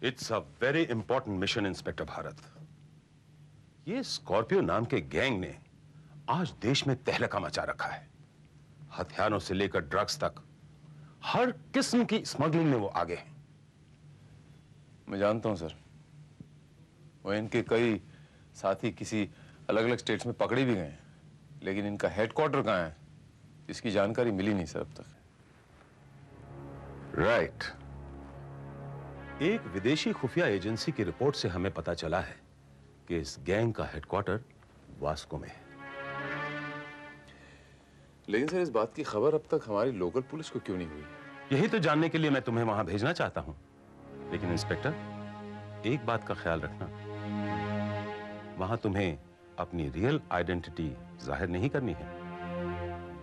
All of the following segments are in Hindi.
It's a very important mission inspector Bharat. ये स्कॉर्पियो नाम के गैंग ने आज देश में तहलका मचा रखा है। हथियारों से लेकर ड्रग्स तक हर किस्म की स्मगलिंग में वो आगे हैं। मैं जानता हूं सर, वो इनके कई साथी किसी अलग अलग स्टेट्स में पकड़े भी गए हैं, लेकिन इनका हेडक्वार्टर कहाँ है इसकी जानकारी मिली नहीं सर अब तक। राइट। एक विदेशी खुफिया एजेंसी की रिपोर्ट से हमें पता चला है कि इस गैंग का हेडक्वार्टर वास्को में है। लेकिन सर इस बात की खबर अब तक हमारी लोकल पुलिस को क्यों नहीं हुई? यही तो जानने के लिए मैं तुम्हें वहां भेजना चाहता हूं। लेकिन इंस्पेक्टर, एक बात का ख्याल रखना, वहां तुम्हें अपनी रियल आइडेंटिटी जाहिर नहीं करनी है।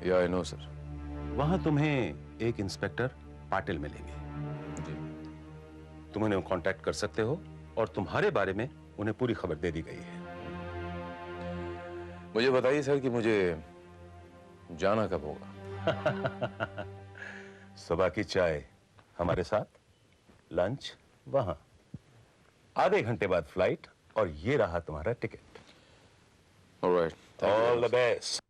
या आई नो सर। वहां तुम्हें एक इंस्पेक्टर पाटिल मिलेंगे। जी। तुम उन्हें कांटेक्ट कर सकते हो और तुम्हारे बारे में उन्हें पूरी खबर दे दी गई है। मुझे बताइए सर कि मुझे जाना कब होगा? सुबह की चाय हमारे साथ, लंच वहां, आधे घंटे बाद फ्लाइट, और ये रहा तुम्हारा ticket. Alright, all the best.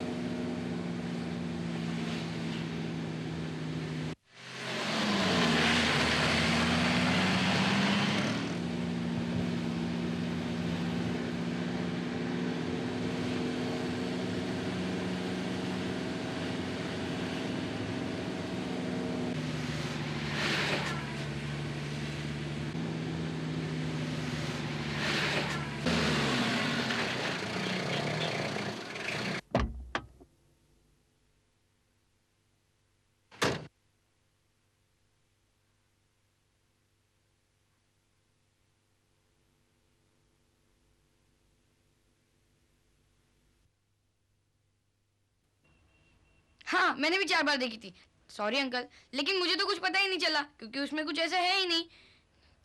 हाँ, मैंने भी 4 बार देखी थी। सॉरी अंकल, लेकिन मुझे तो कुछ पता ही नहीं चला क्योंकि उसमें कुछ ऐसा है ही नहीं।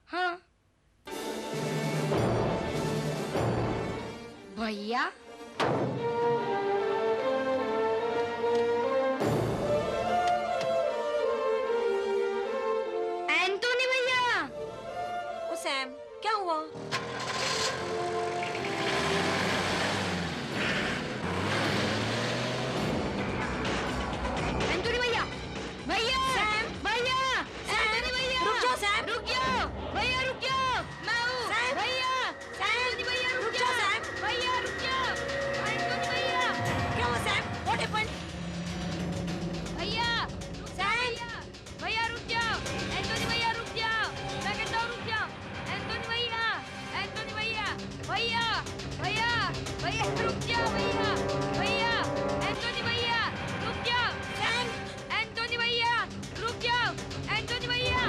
हाँ। भैया, एंटोनी भैया। ओ सैम, क्या हुआ? एंटोनी भैया, भैया, सैम! भैया, एंटोनी भैया, रुक जाओ सैम! रुक जाओ, भैया रुक जाओ, मैं हूँ, सैम! भैया, एंटोनी भैया रुक रुक जाओ जाओ, सैम! भैया रुक जाओ, एंटोनी भैया, क्या हुआ सैम? What happened? भैया, रुक जाओ, भैया रुक जाओ, एंटोनी भैया रुक जाओ, मैं कहता हूँ रुक जाओ, एंटोनी भैया, भैया, भैया, भैया रुक जाओ, भैया, भैया, एंटोनी भैया रुक जाओ, सैम! एंटोनी भैया रुक जाओ, एंटोनी भैया,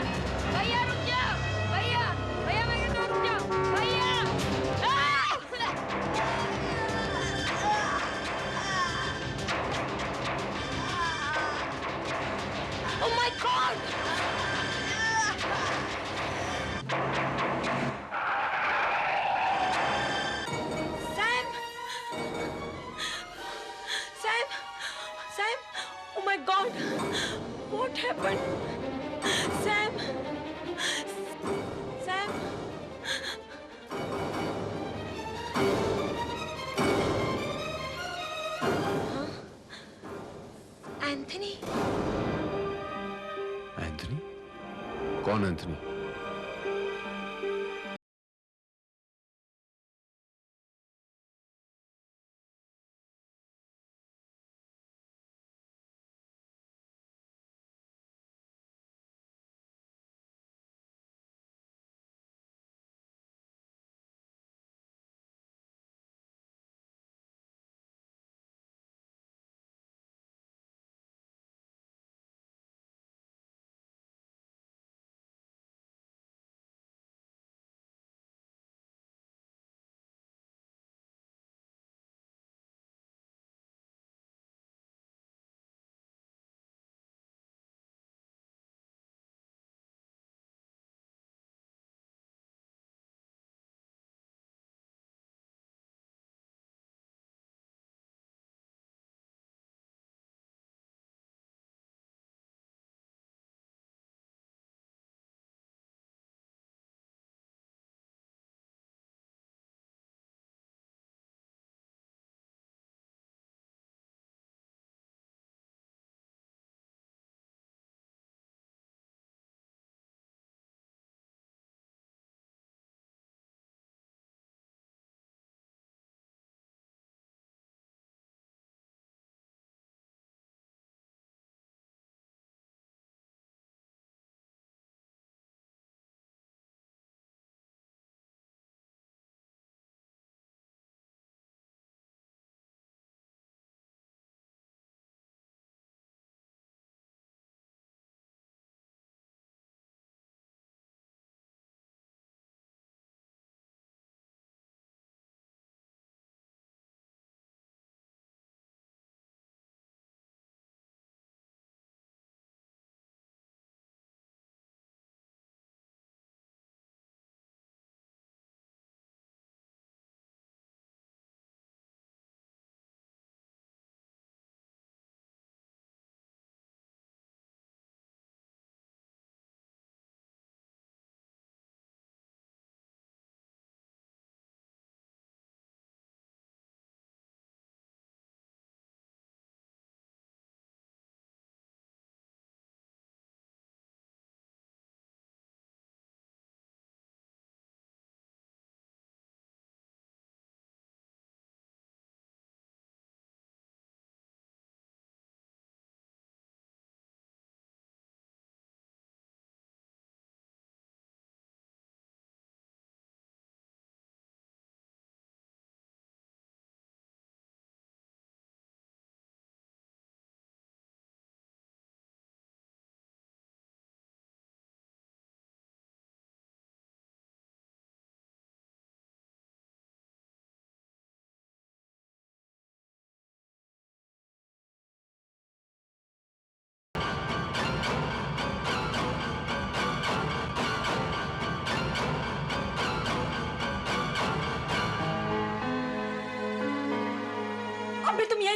भैया रुक जाओ, भैया, भैया मैं कहता हूँ रुक जाओ, भैया। Oh my God! Sam! Sam! Sam! Oh my God! What happened? Sam! Sam! Huh? Anthony? Anthony? कौन एंथनी?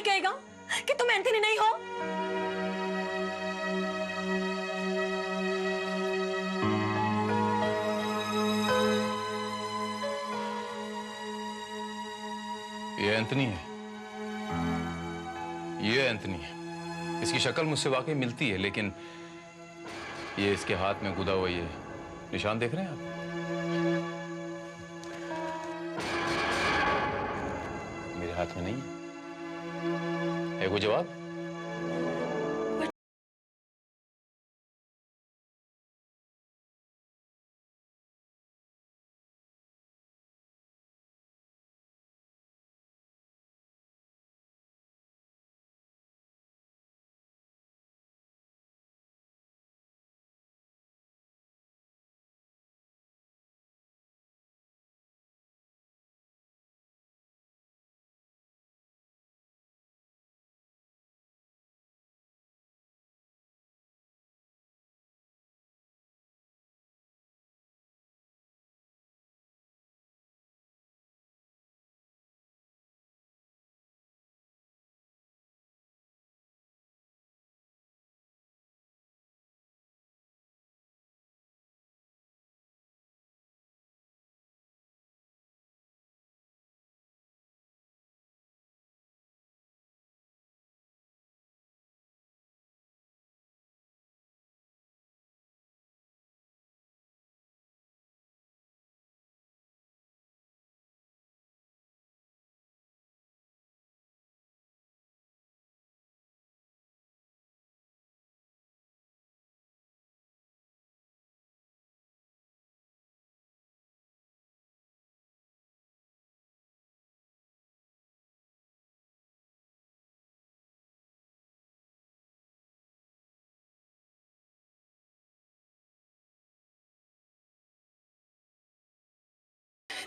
नहीं कहेगा कि तुम एंथनी नहीं हो? ये एंथनी है, ये एंथनी है। इसकी शक्ल मुझसे वाकई मिलती है, लेकिन ये इसके हाथ में गुदा हुआ ये निशान देख रहे हैं आप? मेरे हाथ में नहीं है कोई जवाब?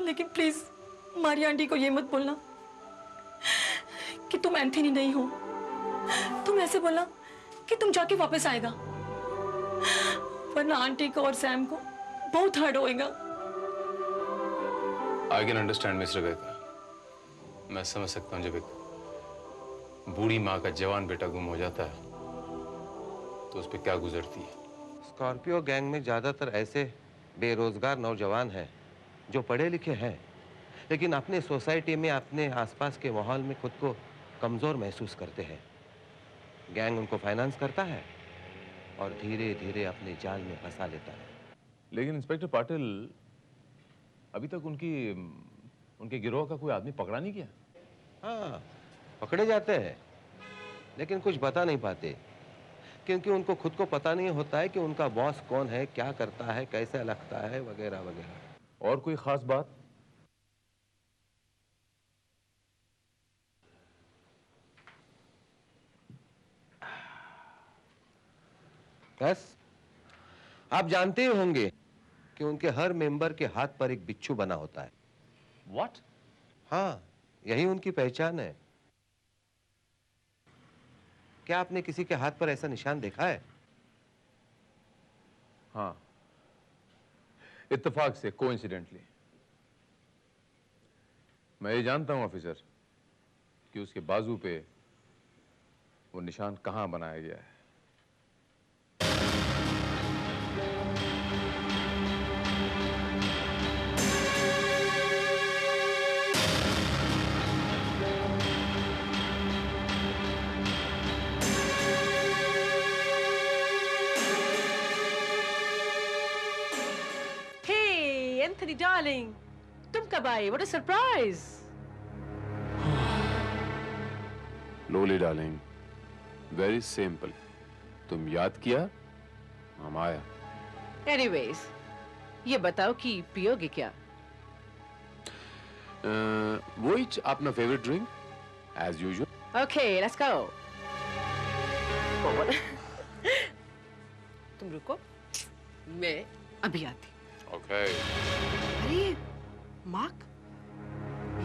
लेकिन प्लीज मारिया आंटी को ये मत बोलना कि तुम एंथनी नहीं हो। तुम ऐसे बोलना कि तुम जाके वापस आएगा, वरना आंटी को और सैम को बहुत हर्ट होएगा। I can understand mister Rebecca. मैं समझ सकता हूँ जब एक बूढ़ी माँ का जवान बेटा गुम हो जाता है तो उस पर क्या गुजरती है। स्कॉर्पियो गैंग में ज्यादातर ऐसे बेरोजगार नौजवान हैं जो पढ़े लिखे हैं, लेकिन अपने सोसाइटी में, अपने आसपास के माहौल में खुद को कमजोर महसूस करते हैं। गैंग उनको फाइनेंस करता है और धीरे धीरे अपने जाल में फंसा लेता है। लेकिन इंस्पेक्टर पाटिल, अभी तक उनके गिरोह का कोई आदमी पकड़ा नहीं गया? हाँ, पकड़े जाते हैं, लेकिन कुछ बता नहीं पाते, क्योंकि उनको खुद को पता नहीं होता है कि उनका बॉस कौन है, क्या करता है, कैसे लगता है, वगैरह वगैरह। और कोई खास बात? बस आप जानते ही होंगे कि उनके हर मेंबर के हाथ पर एक बिच्छू बना होता है। What? हाँ, यही उनकी पहचान है। क्या आपने किसी के हाथ पर ऐसा निशान देखा है? हाँ, इत्तेफाक से, कोइंसिडेंटली। मैं ये जानता हूं ऑफिसर कि उसके बाजू पे वो निशान कहां बनाया गया है। एंथनी डार्लिंग, तुम कब आए? What a surprise! Lolly darling, very simple. तुम याद किया, हम आया। एनीवेज, ये बताओ कि पियोगे क्या? वही अपना favourite drink as usual. Okay, let's go. तुम रुको, मैं अभी आती। ओके। अरे मार्क,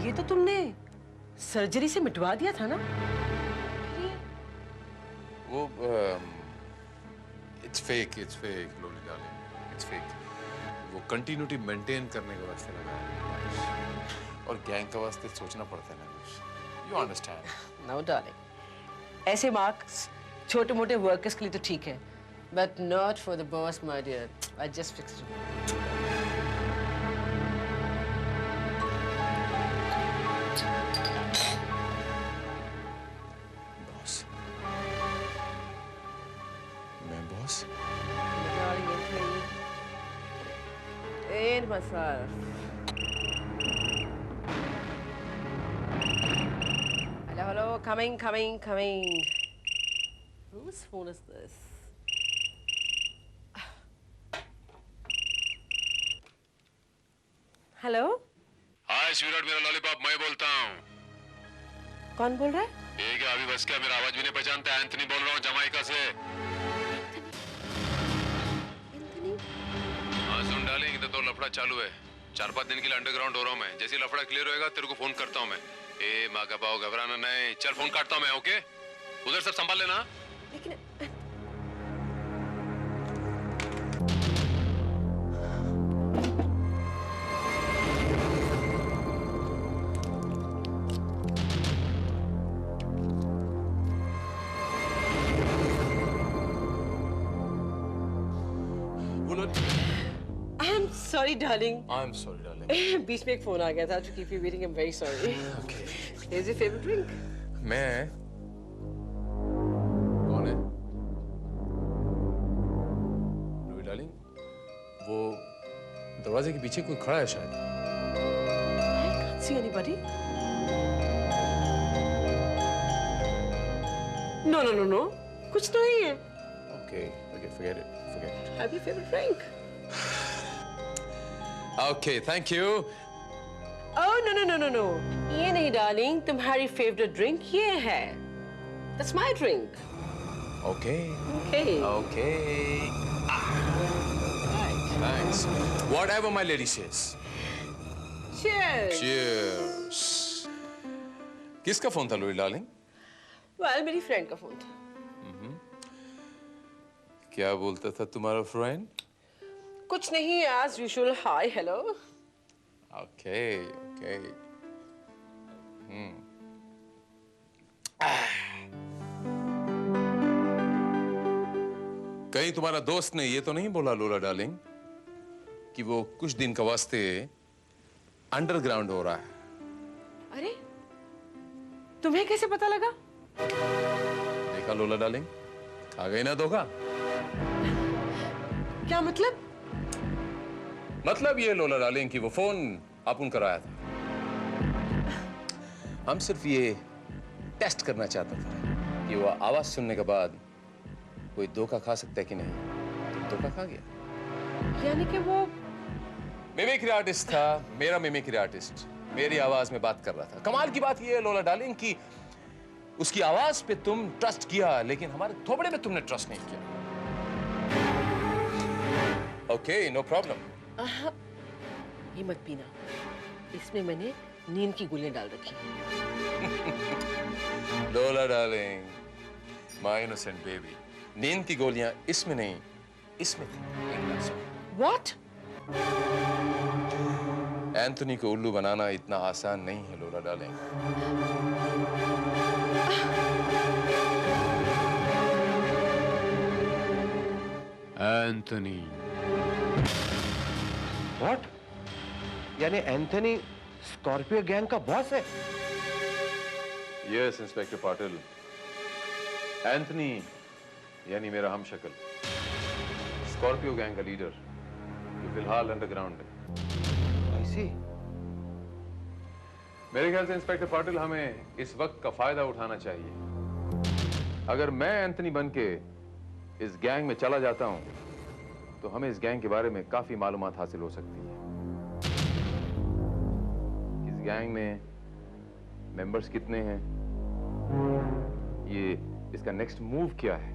ये तो तुमने सर्जरी से मिटवा दिया था ना? वो it's fake lolly darling, it's fake. वो कंटिन्यूटी मेंटेन करने के वास्ते लगा है, और गैंग के वास्ते सोचना पड़ता है ना कुछ। You understand? No, darling. ऐसे marks छोटे मोटे workers के लिए तो ठीक है, but not for the boss, my dear. I just fixed it. Boss. मैं boss? Darling, it's me. And myself. Hello, hello. Coming. Whose phone is this? Hello, hi sweetheart, मेरा लॉलीपॉप, मैं बोलता हूँ। कौन बोल रहा है? ये क्या अभी बस क्या, मेरा आवाज भी नहीं पहचानता? एंथनी बोल रहा हूँ, जमाइका से। एंथनी? हाँ सुन डार्लिंग, इधर तो लफड़ा चालू है। 4-5 दिन के लिए अंडरग्राउंड हो रहा हूँ मैं। जैसे ही लफड़ा क्लियर होएगा तेरे को फोन करता हूँ मैं। ए माँ का पाओ, घबराना नहीं। चल फोन काटता हूँ मैं, ओके? उधर सब संभाल लेना। लेकिन I'm sorry, darling. I'm sorry, darling. बीच में एक फोन आ गया था to keep you waiting. I'm very sorry. Okay. Here's your favorite drink. मैं कौन है? लुई डार्लिंग, वो दरवाजे के पीछे कोई खड़ा है शायद। I can't see anybody. No. कुछ तो नहीं है. Okay, forget it. Have your favorite drink. Okay, thank you. Oh no. ये नहीं darling, तुम्हारी favorite drink ये है. That's my drink. Okay. Okay. Right. Thanks. Whatever my lady says. Cheers. Cheers. किसका फोन था लुई डार्लिंग? Well, मेरी friend का फोन था. क्या बोलता था तुम्हारा फ्रेंड? कुछ नहीं, as usual. Hi, hello. Okay. कहीं तुम्हारा दोस्त ने ये तो नहीं बोला लोला डार्लिंग कि वो कुछ दिन का वास्ते अंडरग्राउंड हो रहा है? अरे, तुम्हें कैसे पता लगा? देखा लोला डार्लिंग, खा गई ना धोखा। क्या मतलब? मतलब ये लोला डार्लिंग कि वो फोन अपन कराया था। हम सिर्फ ये टेस्ट करना चाहता था कि वो आवाज सुनने के बाद कोई धोखा खा सकता है कि नहीं। तुम धोखा खा गया। यानी कि वो मिमिक्री आर्टिस्ट था, मेरा मिमिक्री आर्टिस्ट मेरी आवाज में बात कर रहा था। कमाल की बात ये है लोला डार्लिंग कि उसकी आवाज पे तुम ट्रस्ट किया, लेकिन हमारे थोबड़े पे तुमने ट्रस्ट नहीं किया। Okay, no problem. ये मत पीना, इसमें मैंने नींद की गोलियां डाल रखी। लोला डार्लिंग, माय इनोसेंट बेबी, नींद की गोलियां इसमें नहीं, इसमें थी। What? एंथनी को उल्लू बनाना इतना आसान नहीं है लोला डार्लिंग। एंथनी। व्हाट? यानी एंथनी स्कॉर्पियो गैंग का बॉस है? यस इंस्पेक्टर पाटिल, एंथनी यानी मेरा हमशक्ल, स्कॉर्पियो गैंग का लीडर जो फिलहाल अंडरग्राउंड है। I see. मेरे ख्याल से इंस्पेक्टर पाटिल हमें इस वक्त का फायदा उठाना चाहिए। अगर मैं एंथनी बनके इस गैंग में चला जाता हूं तो हमें इस गैंग के बारे में काफी मालूमात हासिल हो सकती है। इस गैंग में मेंबर्स कितने हैं, ये इसका नेक्स्ट मूव क्या है,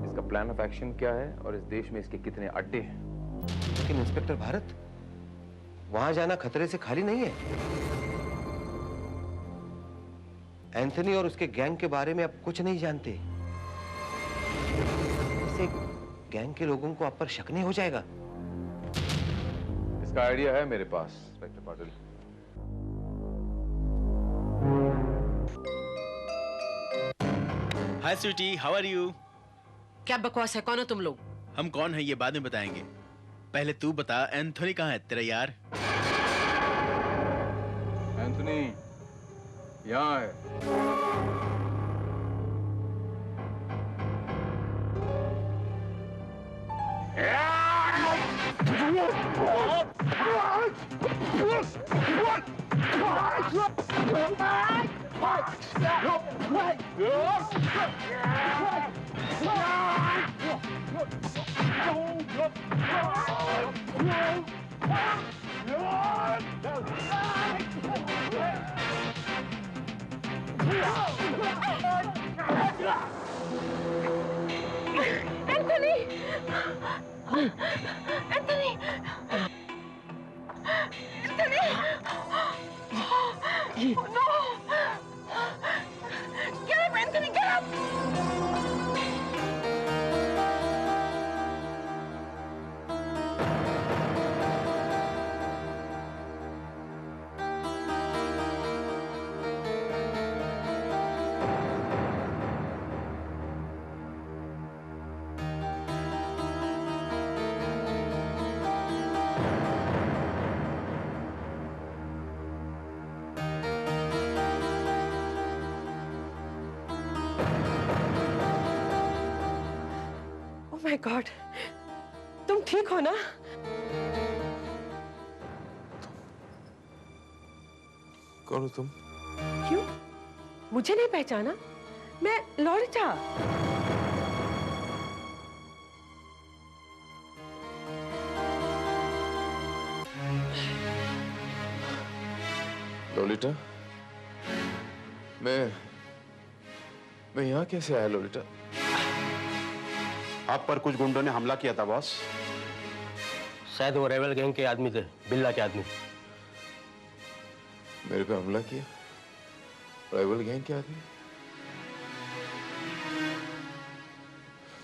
इसका प्लान ऑफ एक्शन क्या है और इस देश में इसके कितने अड्डे हैं। लेकिन इंस्पेक्टर भारत, वहां जाना खतरे से खाली नहीं है। एंथनी और उसके गैंग के बारे में आप कुछ नहीं जानते। इससे गैंग के लोगों को आप पर शक नहीं हो जाएगा? इसका आइडिया है मेरे पास inspector Patil. Hi sweetie, how are you? क्या बकवास है? कौन हो तुम लोग? हम कौन है ये बाद में बताएंगे। पहले तू बता, एंथोनी कहाँ है तेरा यार? एंथनी यहाँ है। ओह माय गॉड, तुम ठीक हो ना? कौन हो तुम? क्यों? मुझे नहीं पहचाना? मैं लॉलिटा। लोलिटा, मैं यहाँ कैसे आया लोलिटा? आप पर कुछ गुंडों ने हमला किया था बॉस। शायद वो रेबल गैंग के आदमी थे, बिल्ला के आदमी। मेरे पे हमला किया? राइवल गैंग के आदमी?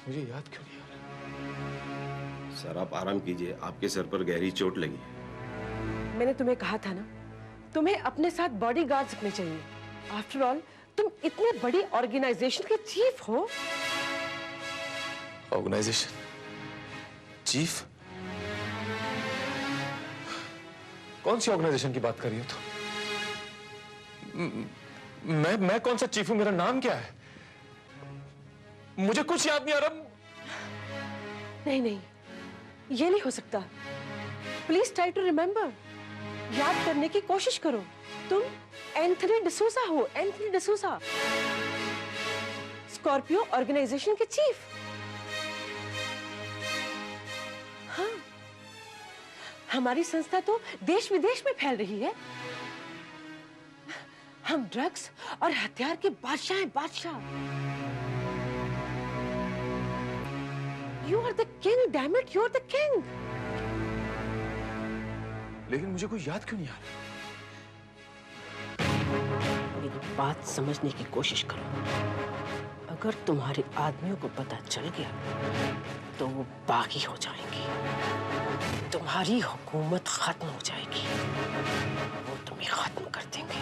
मुझे याद क्यों नहीं आ रहा? सर आप आराम कीजिए, आपके सर पर गहरी चोट लगी। मैंने तुम्हें कहा था ना, तुम्हें अपने साथ बॉडीगार्ड्स रखने चाहिए। आफ्टर ऑल तुम इतने बड़ी ऑर्गेनाइजेशन के चीफ हो। Organisation chief? कौन सी ऑर्गेनाइजेशन की बात कर रही हो तुम? मैं कौन सा चीफ हूं? मेरा नाम क्या है? मुझे कुछ याद नहीं आ रहा। नहीं नहीं, ये नहीं हो सकता। Please try to remember. याद करने की कोशिश करो। तुम एंथनी डिसूजा हो, एंथनी डिसूजा, स्कॉर्पियो ऑर्गेनाइजेशन के चीफ। हाँ, हमारी संस्था तो देश विदेश में फैल रही है। हम ड्रग्स और हथियार के बादशाह हैं, बादशाह। You are the king, damn it, you're the king. लेकिन मुझे कोई याद क्यों नहीं आ रहा? मेरी बात समझने की कोशिश करो। अगर तुम्हारे आदमियों को पता चल गया तो वो बागी हो जाएंगे। तुम्हारी हुकूमत खत्म हो जाएगी। वो तुम्हें खत्म कर देंगे।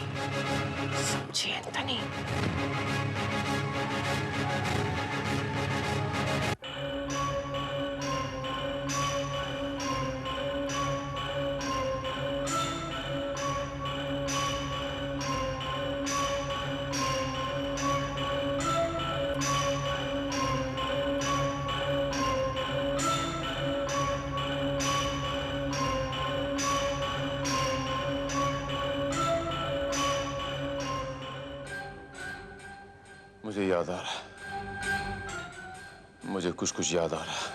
समझे एंथनी? मुझे याद आ रहा। मुझे कुछ कुछ याद आ रहा।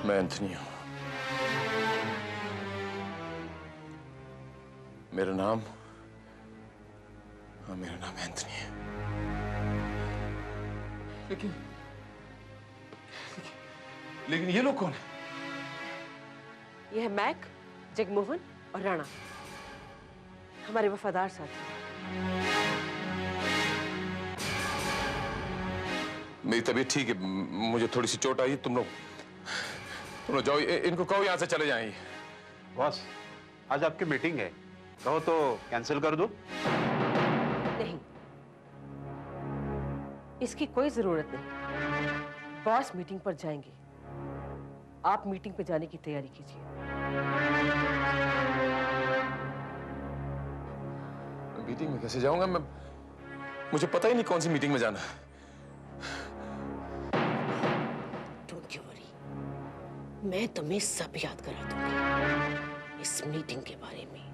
मैं एंथनी हूं। मेरा नाम, हाँ मेरा नाम एंथनी है। लेकिन लेकिन ये लोग कौन है? ये है मैक, जगमोहन और राणा, हमारे वफादार साथी। मेरी तबीयत ठीक है, मुझे थोड़ी सी चोट आई। तुम लोग जाओ, इनको कहो यहां से चले जाएं। बॉस आज आपकी मीटिंग है, कहो तो कैंसिल कर दो। नहीं, इसकी कोई जरूरत नहीं। बॉस मीटिंग पर जाएंगे, आप मीटिंग पे जाने की तैयारी कीजिए। मीटिंग में कैसे जाऊंगा मैं? मुझे पता ही नहीं कौन सी मीटिंग में जाना है। डोंट यू वरी, मैं तुम्हें सब याद करा दूंगी। इस मीटिंग के बारे में,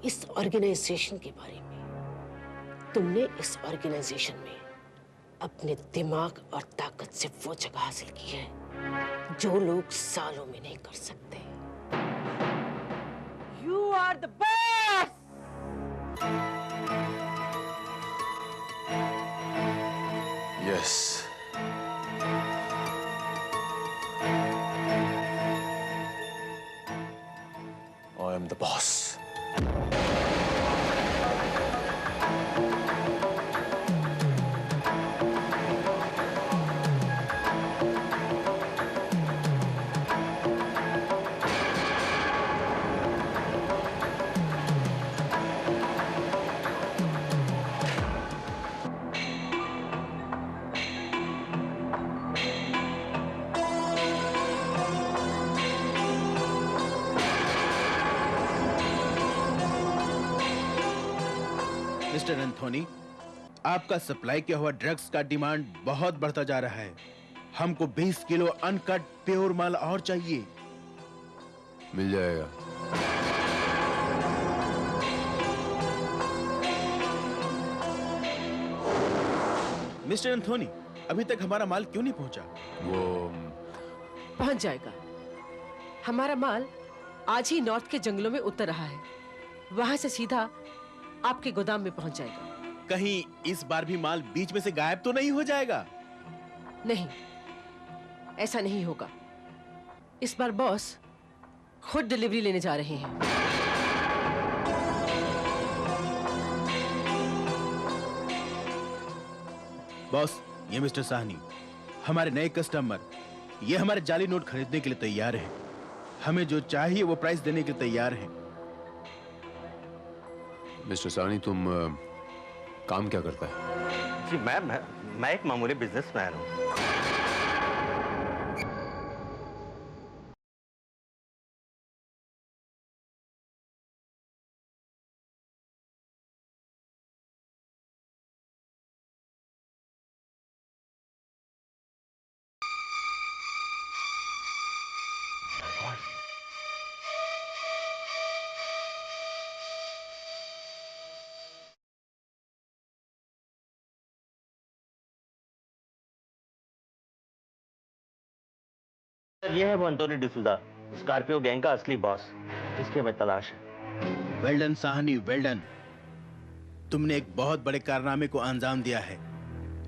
इस ऑर्गेनाइजेशन के बारे में। तुमने इस ऑर्गेनाइजेशन में अपने दिमाग और ताकत से वो जगह हासिल की है जो लोग सालों में नहीं कर सकते। You are the boss. Yes, I am the boss. Mister Anthony, आपका सप्लाई किया हुआ ड्रग्स का डिमांड बहुत बढ़ता जा रहा है। हमको 20 किलो अनकट प्योर माल और चाहिए। मिल जाएगा। मिस्टर एंथोनी, अभी तक हमारा माल क्यों नहीं पहुंचा? वो पहुंच जाएगा। हमारा माल आज ही नॉर्थ के जंगलों में उतर रहा है, वहां से सीधा आपके गोदाम में पहुंच जाएगा। कहीं इस बार भी माल बीच में से गायब तो नहीं हो जाएगा? नहीं, ऐसा नहीं होगा। इस बार बॉस खुद डिलीवरी लेने जा रहे हैं। बॉस, ये मिस्टर साहनी, हमारे नए कस्टमर, ये हमारे जाली नोट खरीदने के लिए तैयार हैं। हमें जो चाहिए वो प्राइस देने के लिए तैयार हैं। मिस्टर सानी, तुम काम क्या करता है? जी मैं एक मामूली बिजनेसमैन हूँ। सर, ये है वो एंटोनी डिसूजा, स्कॉर्पियो गैंग का असली बॉस, जिसकी हमें तलाश है। Well done Sahni, well done. तुमने एक बहुत बड़े कारनामे को अंजाम दिया है।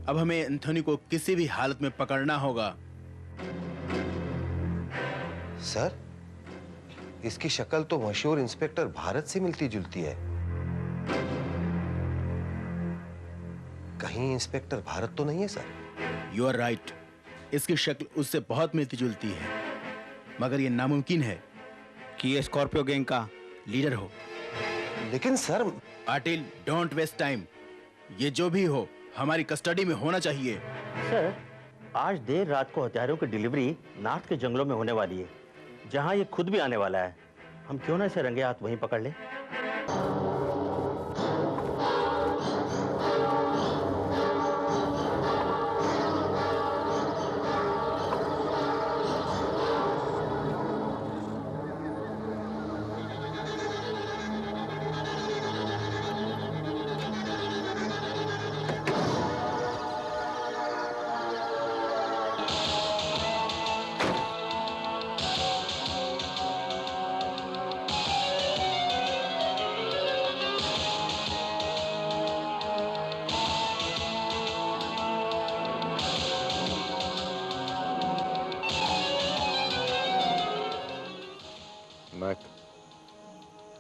अब हमें एंथोनी को किसी भी हालत में पकड़ना होगा। सर, इसकी शक्ल तो मशहूर इंस्पेक्टर भारत से मिलती जुलती है। कहीं इंस्पेक्टर भारत तो नहीं है सर? यू आर राइट, इसकी शक्ल उससे बहुत मिलती जुलती है, मगर यह नामुमकिन है कि ये स्कॉर्पियो गैंग का लीडर हो। लेकिन sir, Patil, don't waste time. ये जो भी हो हमारी कस्टडी में होना चाहिए। सर, आज देर रात को हथियारों की डिलीवरी नॉर्थ के जंगलों में होने वाली है, जहाँ ये खुद भी आने वाला है। हम क्यों ना इसे रंगे हाथ वहीं पकड़ लें?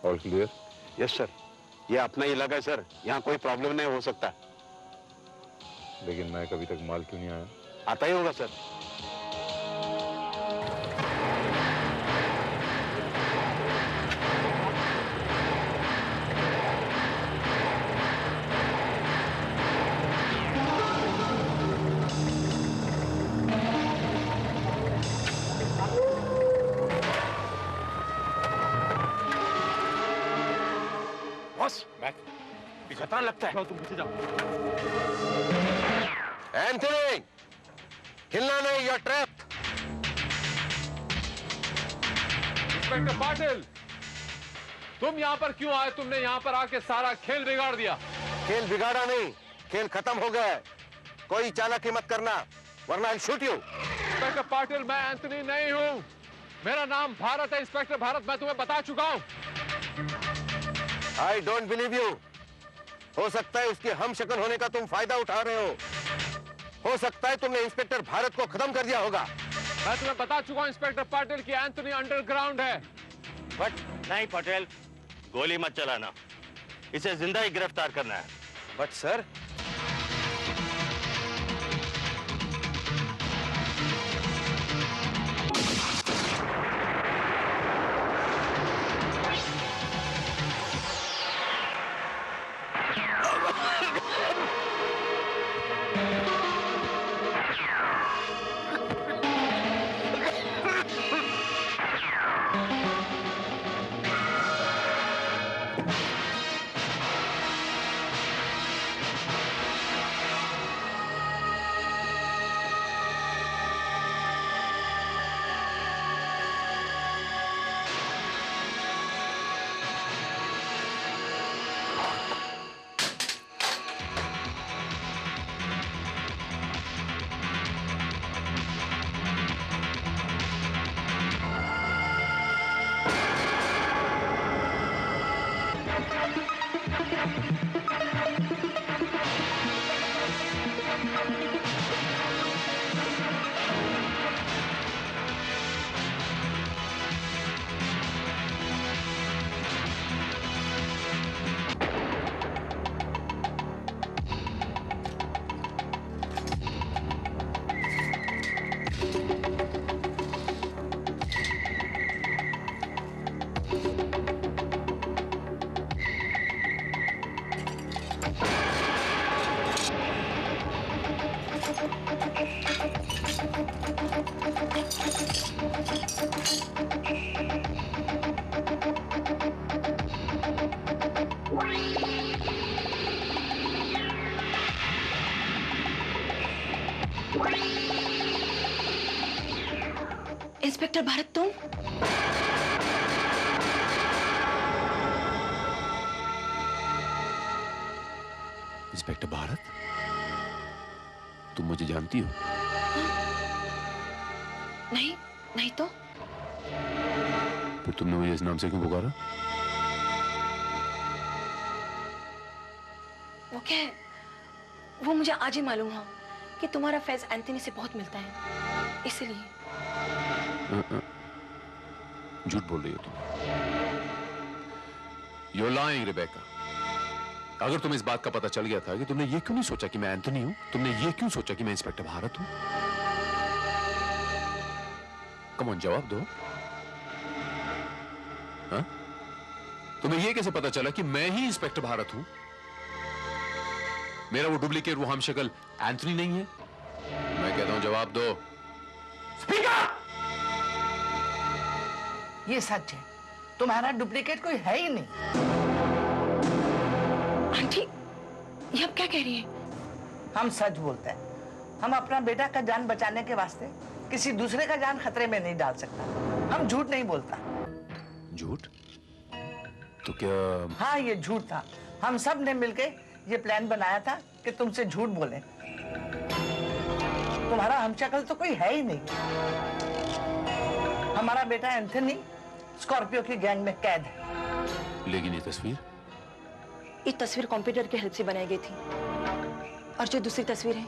All clear? यस सर, ये अपना इलाका है सर, यहाँ कोई प्रॉब्लम नहीं हो सकता। लेकिन मैं अभी तक माल क्यों नहीं आया? आता ही होगा सर। पता लगता है। तुम पीछे जाओ। एंथनी, हिलना नहीं, you're trapped। इंस्पेक्टर पाटिल, तुम यहाँ पर क्यों आए? तुमने यहाँ पर आके सारा खेल बिगाड़ दिया। खेल बिगाड़ा नहीं, खेल खत्म हो गया है। कोई चालाकी मत करना, वरना I'll shoot you। Inspector Patil, मैं एंथनी नहीं हूँ। मेरा नाम भारत है। इंस्पेक्टर भारत, मैं तुम्हें बता चुका हूँ। I don't believe you। हो सकता है उसके हम शक्ल होने का तुम फायदा उठा रहे हो सकता है तुमने इंस्पेक्टर भारत को खत्म कर दिया होगा। मैं तुम्हें बता चुका हूँ इंस्पेक्टर पाटिल कि एंथनी अंडरग्राउंड है। बट नहीं पटेल, गोली मत चलाना, इसे जिंदा ही गिरफ्तार करना है। बट सर, इंस्पेक्टर भारत, तुम? इंस्पेक्टर भारत, तुम मुझे जानती हो? नहीं, नहीं तो? फिर तुमने मुझे इस नाम से क्यों पुकारा? वो क्या है, वो मुझे आज ही मालूम हुआ कि तुम्हारा फैज एंथनी से बहुत मिलता है, इसलिए। झूठ बोल रही हो तुम। You're lying, Rebecca. अगर तुम्हें इस बात का पता चल गया था कि तुमने ये क्यों नहीं सोचा कि मैं एंथनी हूं, तुमने ये क्यों सोचा कि मैं इंस्पेक्टर भारत हूं? कम ऑन, जवाब दो। हाँ? तुम्हें ये कैसे पता चला कि मैं ही इंस्पेक्टर भारत हूं? मेरा वो डुप्लीकेट, वो हमशक्ल एंथनी नहीं है? मैं कहता हूं जवाब दो। स्पीकर! ये सच है, तुम्हारा डुप्लीकेट कोई है ही नहीं। आंटी, ये आप क्या कह रही हैं? हम सच बोलते हैं। हम अपना बेटा का जान बचाने के वास्ते किसी दूसरे का जान खतरे में नहीं डाल सकता। हम झूठ नहीं बोलता। झूठ? तो क्या? हाँ, ये झूठ था। हम सब ने मिलके ये प्लान बनाया था कि तुमसे झूठ बोलें। तुम्हारा हमशक्ल तो कोई है ही नहीं। हमारा बेटा एंथनी स्कॉर्पियो की गैंग में कैद है। लेकिन ये तस्वीर? ये तस्वीर कंप्यूटर की हेल्प से बनाई गई थी, और जो दूसरी तस्वीर है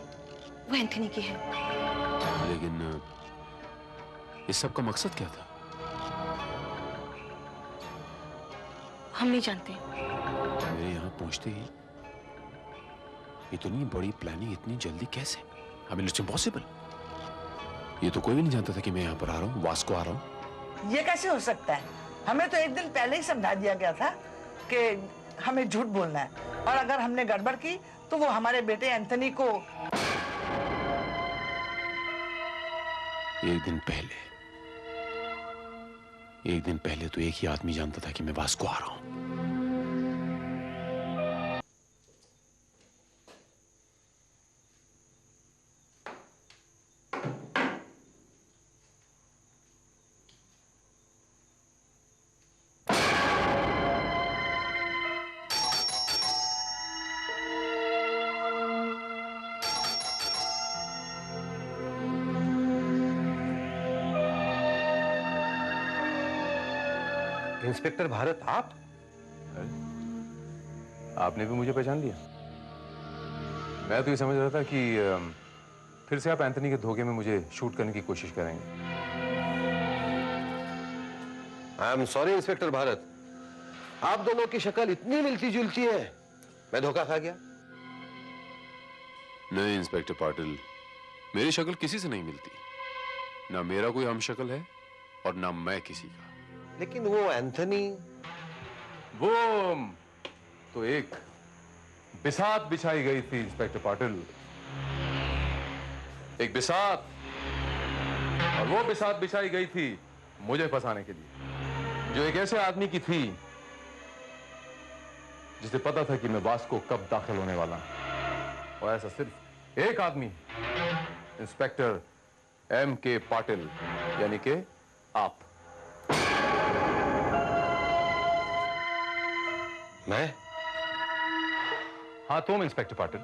वो एंथनी की है। लेकिन इस सब का मकसद क्या था? हम नहीं जानते। मेरे यहाँ पहुंचते ही इतनी बड़ी प्लानिंग इतनी जल्दी कैसे? I mean, it's impossible। ये तो कोई भी नहीं जानता था कि मैं यहाँ पर आ रहा हूँ, वास्को आ रहा हूँ। ये कैसे हो सकता है? हमें तो एक दिन पहले ही समझा दिया गया था कि हमें झूठ बोलना है, और अगर हमने गड़बड़ की तो वो हमारे बेटे एंथनी को। एक दिन पहले तो एक ही आदमी जानता था कि मैं वास्को आ रहा हूँ। इंस्पेक्टर भारत, आप? आपने भी मुझे पहचान लिया? मैं तो ये समझ रहा था कि फिर से आप एंथनी के धोखे में मुझे शूट करने की कोशिश करेंगे। I am sorry inspector Bharat, आप दोनों की शक्ल इतनी मिलती जुलती है, मैं धोखा खा गया। नहीं इंस्पेक्टर पाटिल, मेरी शक्ल किसी से नहीं मिलती। ना मेरा कोई हम शक्ल है और ना मैं किसी का। लेकिन वो एंथनी, वो तो एक बिसात बिछाई गई थी इंस्पेक्टर पाटिल, एक बिसात, और वो बिसात बिछाई गई थी मुझे फंसाने के लिए, जो एक ऐसे आदमी की थी जिसे पता था कि मैं वास्को कब दाखिल होने वाला हूं। और ऐसा सिर्फ एक आदमी, इंस्पेक्टर M.K. पाटिल, यानी कि आप। मैं? हाँ तुम इंस्पेक्टर पाटिल,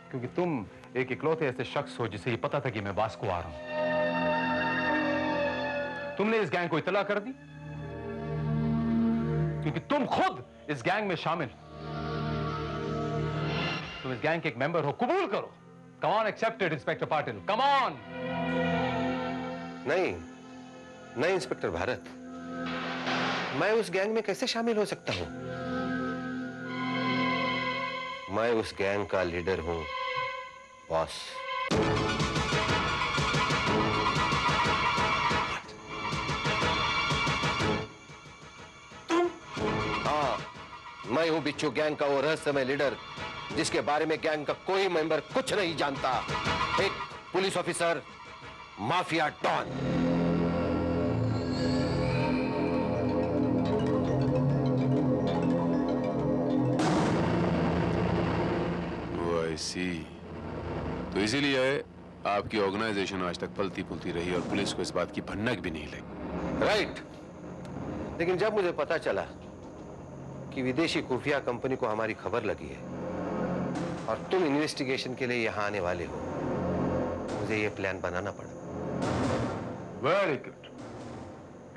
क्योंकि तुम एक इकलौते ऐसे शख्स हो जिसे ये पता था कि मैं वास्को आ रहा हूं। तुमने इस गैंग को इतला कर दी, क्योंकि तुम खुद इस गैंग में शामिल हो। तुम इस गैंग के एक मेंबर हो, कबूल करो। Come on, accepted inspector Patil, come on. नहीं नहीं इंस्पेक्टर भारत, मैं उस गैंग में कैसे शामिल हो सकता हूं? मैं उस गैंग का लीडर हूं, बॉस। हाँ, मैं हूं बिच्छू गैंग का वो रहस्यमय लीडर जिसके बारे में गैंग का कोई मेंबर कुछ नहीं जानता। एक police officer, mafia don. I see. तो इसीलिए आपकी ऑर्गेनाइजेशन आज तक फलती फूलती रही और पुलिस को इस बात की भनक भी नहीं लगी। राइट। लेकिन जब मुझे पता चला कि विदेशी खुफिया कंपनी को हमारी खबर लगी है और तुम इन्वेस्टिगेशन के लिए यहां आने वाले हो, मुझे ये प्लान बनाना पड़ा। Very good.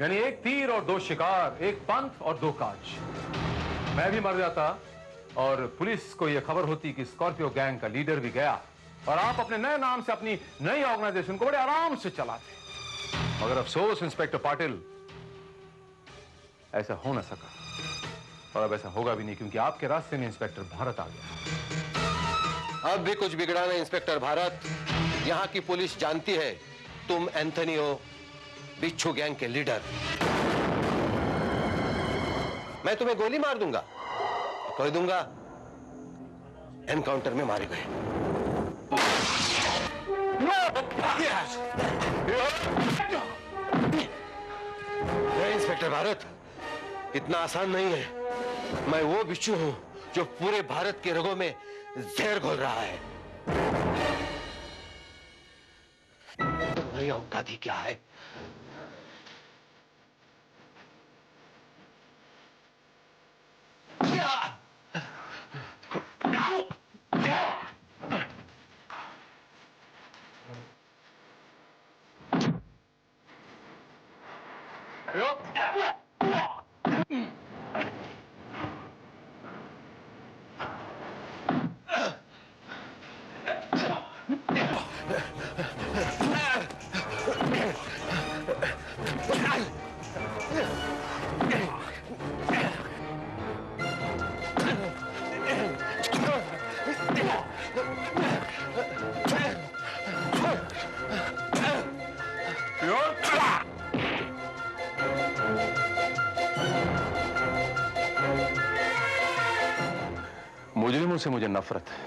यानी एक तीर और दो शिकार, एक पंथ और दो काज। मैं भी मर जाता और पुलिस को यह खबर होती कि स्कॉर्पियो गैंग का लीडर भी गया, और आप अपने नए नाम से अपनी नई ऑर्गेनाइजेशन को बड़े आराम से चलाते। मगर अफसोस इंस्पेक्टर पाटिल, ऐसा हो ना सका, और अब ऐसा होगा भी नहीं, क्योंकि आपके रास्ते में इंस्पेक्टर भारत आ गया। अब भी कुछ बिगड़ा नहीं इंस्पेक्टर भारत। यहां की पुलिस जानती है तुम एंथनी हो, बिच्छू गैंग के लीडर। मैं तुम्हें गोली मार दूंगा, कह दूंगा एनकाउंटर में मारे गए। इंस्पेक्टर भारत, इतना आसान नहीं है। मैं वो बिच्छू हूं जो पूरे भारत के रगों में जहर घोल रहा है। तुम्हारी औकात ही क्या है? मुजरिमों से मुझे नफरत है,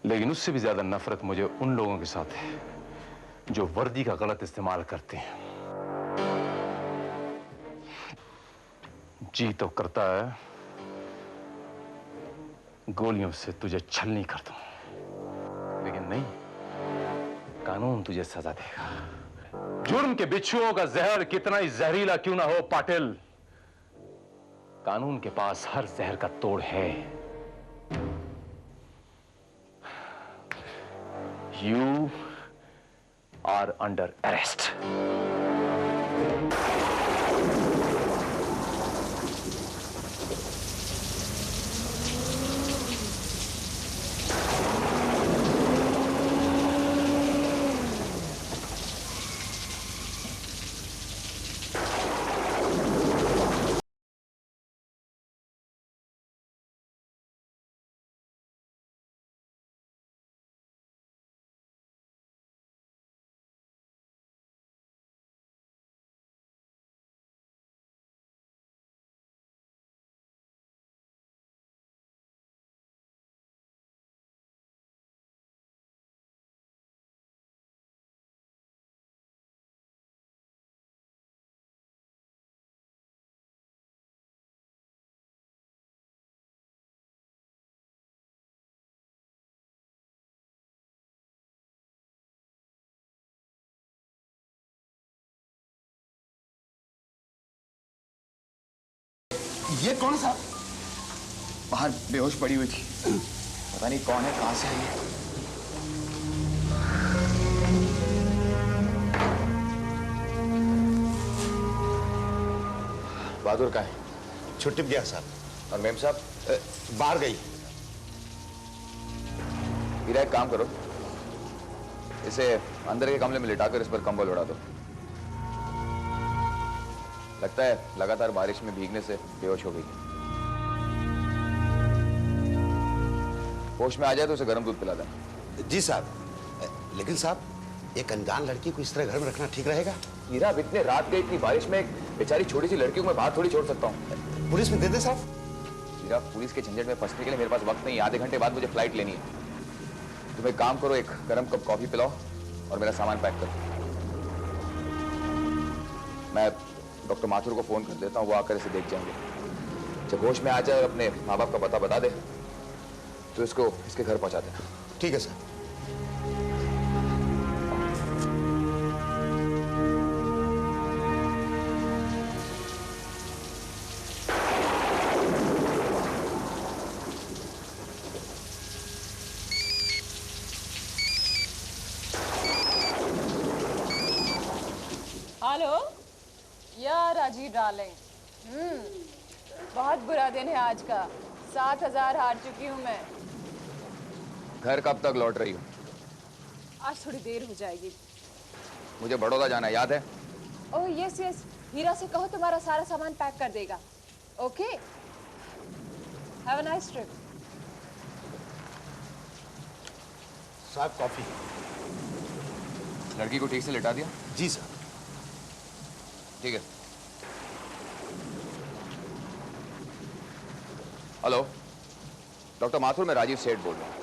लेकिन उससे भी ज्यादा नफरत मुझे उन लोगों के साथ है जो वर्दी का गलत इस्तेमाल करते हैं। जी तो करता है गोलियों से तुझे छलनी कर दूं, लेकिन नहीं, कानून तुझे सजा देगा। जुर्म के बिच्छुओं का जहर कितना ही जहरीला क्यों ना हो पाटिल, कानून के पास हर जहर का तोड़ है। You are under arrest. ये कौन सा? बाहर बेहोश पड़ी हुई थी, पता नहीं कौन है, कहां से आई है। बहादुर का है? छुट्टी पे गया साहब। और मेम साहब? बाहर गई। हीरा, एक काम करो, इसे अंदर के कमरे में लिटाकर इस पर कंबल उड़ा दो। लगता है लगातार बारिश में भीगने से बेहोश हो गई। होश में आ जाए तो उसे गर्म दूध पिला देना। जी साहब। लेकिन साहब, एक अनजान लड़की को इस तरह घर में रखना ठीक रहेगा? हीरा, अब इतने रात गई, इतनी बारिश में एक बेचारी छोटी सी लड़की को मैं बाहर थोड़ी छोड़ सकता हूँ। पुलिस में दे दे साहब। हीरा, पुलिस के झंझट में फंसने के लिए मेरे पास वक्त नहीं, आधे घंटे बाद मुझे फ्लाइट लेनी है। तुम एक काम करो, एक गर्म कप कॉफी पिलाओ और मेरा सामान पैक करो। मैं डॉक्टर माथुर को फोन कर देता हूँ, वो आकर इसे देख जाएंगे। जब होश में आ जाए और अपने माँ बाप का पता बता दे तो इसको इसके घर पहुंचा देना। ठीक है सर। हेलो या राजीव डार्लिंग, बहुत बुरा दिन है आज का। 7,000 हार चुकी हूँ मैं। घर कब तक लौट रही हो? आज थोड़ी देर हो जाएगी। मुझे बड़ौदा जाना है, याद है? ओह यस यस, हीरा से कहो तुम्हारा सारा सामान पैक कर देगा। Okay, have a nice trip. साहब कॉफी। लड़की को ठीक से लिटा दिया? जी सर। ठीक है। हेलो डॉक्टर माथुर, मैं राजीव सेठ बोल रहा हूँ।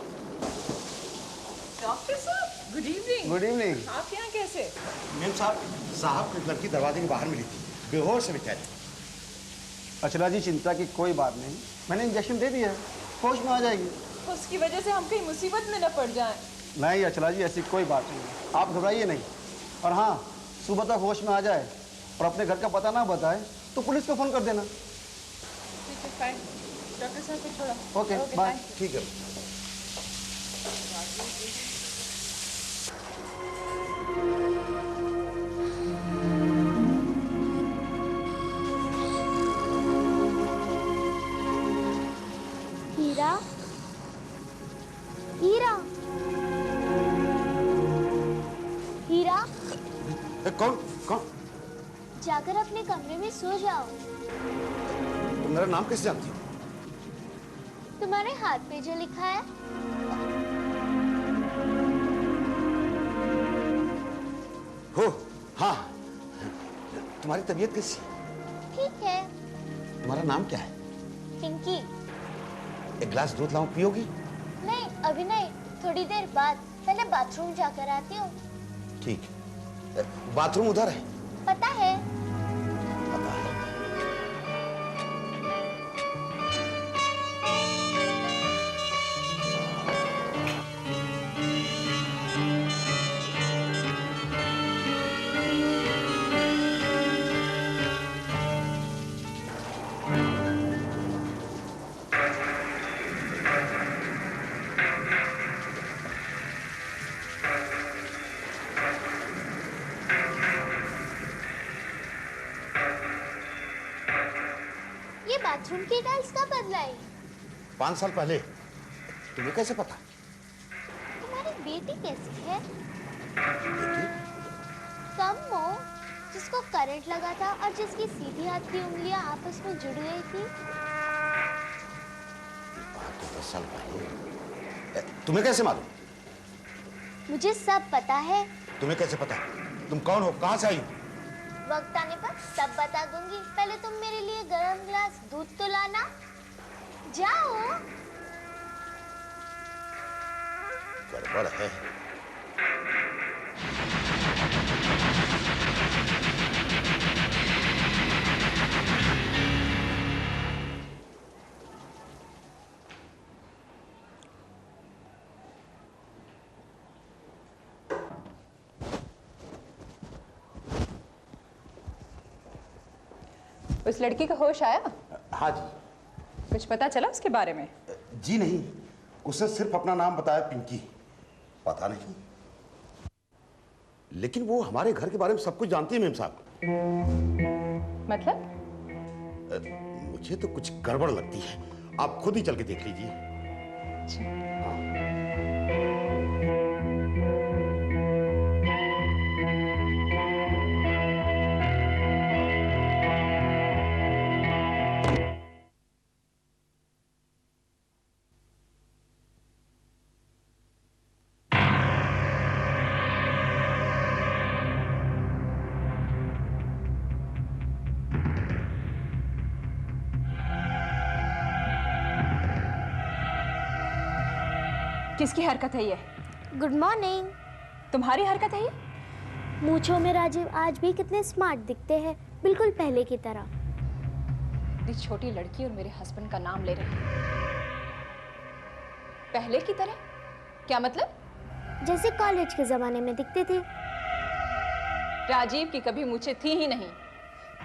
डॉक्टर साहब, गुड इवनिंग। Good evening. आप यहाँ कैसे? मैम साहब को एक लड़की दरवाजे के बाहर मिली थी, बेहोश से बेचारी। अचला जी, चिंता की कोई बात नहीं, मैंने इंजेक्शन दे दिया है, होश में आ जाएगी। उसकी वजह से हम कहीं मुसीबत में न पड़ जाएं। नहीं अचला जी, ऐसी कोई बात नहीं, आप घबराइए नहीं। और हाँ, सुबह तक होश में आ जाए और अपने घर का पता ना बताए तो पुलिस को फोन कर देना। ठीक है, फाइन। डॉक्टर साहब को छोड़ो। Okay, bye. ठीक है। हीरा, हीरा, हीरा। कौन कौन? जाकर अपने कमरे में सो जाओ। तुम मेरा नाम कैसे जानती हो? तुम्हारे हाथ पे जो लिखा है। हो, हाँ। तुम्हारी तबीयत कैसी? ठीक है। तुम्हारा नाम क्या है? पिंकी। एक गिलास दूध लाऊं, पियोगी? नहीं, अभी नहीं, थोड़ी देर बाद। पहले बाथरूम जाकर आती हूँ। ठीक है। बाथरूम उधर है। पता है। बाथरूम की टाइल्स कब बदलाई? 5 साल पहले। तुम्हें कैसे पता? तुम्हारी बेटी कैसी है? कम वो, जिसको करंट लगा था और जिसकी सीधी हाथ की उंगलियां आपस में जुड़ गई थी। 10 साल पहले। तुम्हें कैसे मालूम? मुझे सब पता है। तुम्हें कैसे पता? तुम कौन हो, कहां से आई हो? वक्त आने पर सब बता दूंगी। पहले तुम मेरे लिए गरम गिलास दूध तो लाना। जाओ। गड़बड़ है। उस लड़की का होश आया? हाँ जी। कुछ पता चला उसके बारे में? जी नहीं, उसने सिर्फ अपना नाम बताया, पिंकी। पता नहीं, लेकिन वो हमारे घर के बारे में सब कुछ जानती है मेम साहब। मतलब? मुझे तो कुछ गड़बड़ लगती है, आप खुद ही चल के देख लीजिए। किसकी हरकत है ये? Good morning. तुम्हारी हरकत है ये? मूंछों में राजीव आज भी कितने स्मार्ट दिखते हैं, बिल्कुल पहले की तरह। इतनी छोटी लड़की और मेरे हस्बैंड का नाम ले रही है। पहले की तरह? क्या मतलब? जैसे कॉलेज के जमाने में दिखते थे। राजीव की कभी मूछें थी ही नहीं।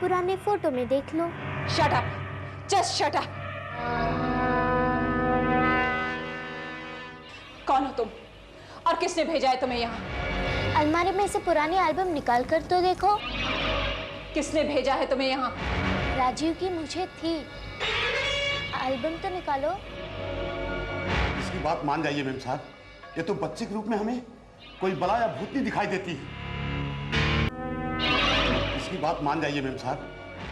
पुराने फोटो में देख लो। Shut up, just shut up. कौन हो तुम और किसने भेजा है तुम्हें यहाँ? अलमारी में से पुरानी एल्बम निकाल कर तो देखो। किसने भेजा है तुम्हें यहाँ? राजीव की मुझे थी। एल्बम तो निकालो। इसकी बात मान जाइए मेम साहब, ये तो बच्चे के रूप में हमें कोई बला या भूतनी दिखाई देती है। इसकी बात मान जाइए मेम साहब,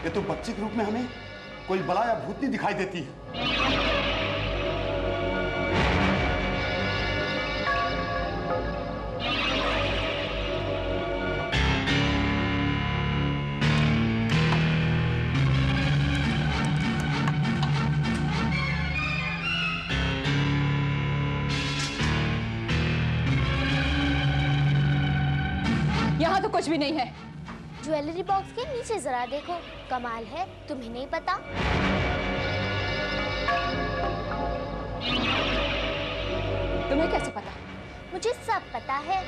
ये तो बच्चे के रूप में हमें कोई बला या भूतनी दिखाई देती है। यहाँ तो कुछ भी नहीं है। ज्वेलरी बॉक्स के नीचे जरा देखो, कमाल है, तुम्हें नहीं पता? तुम्हें कैसे पता? मुझे सब पता है।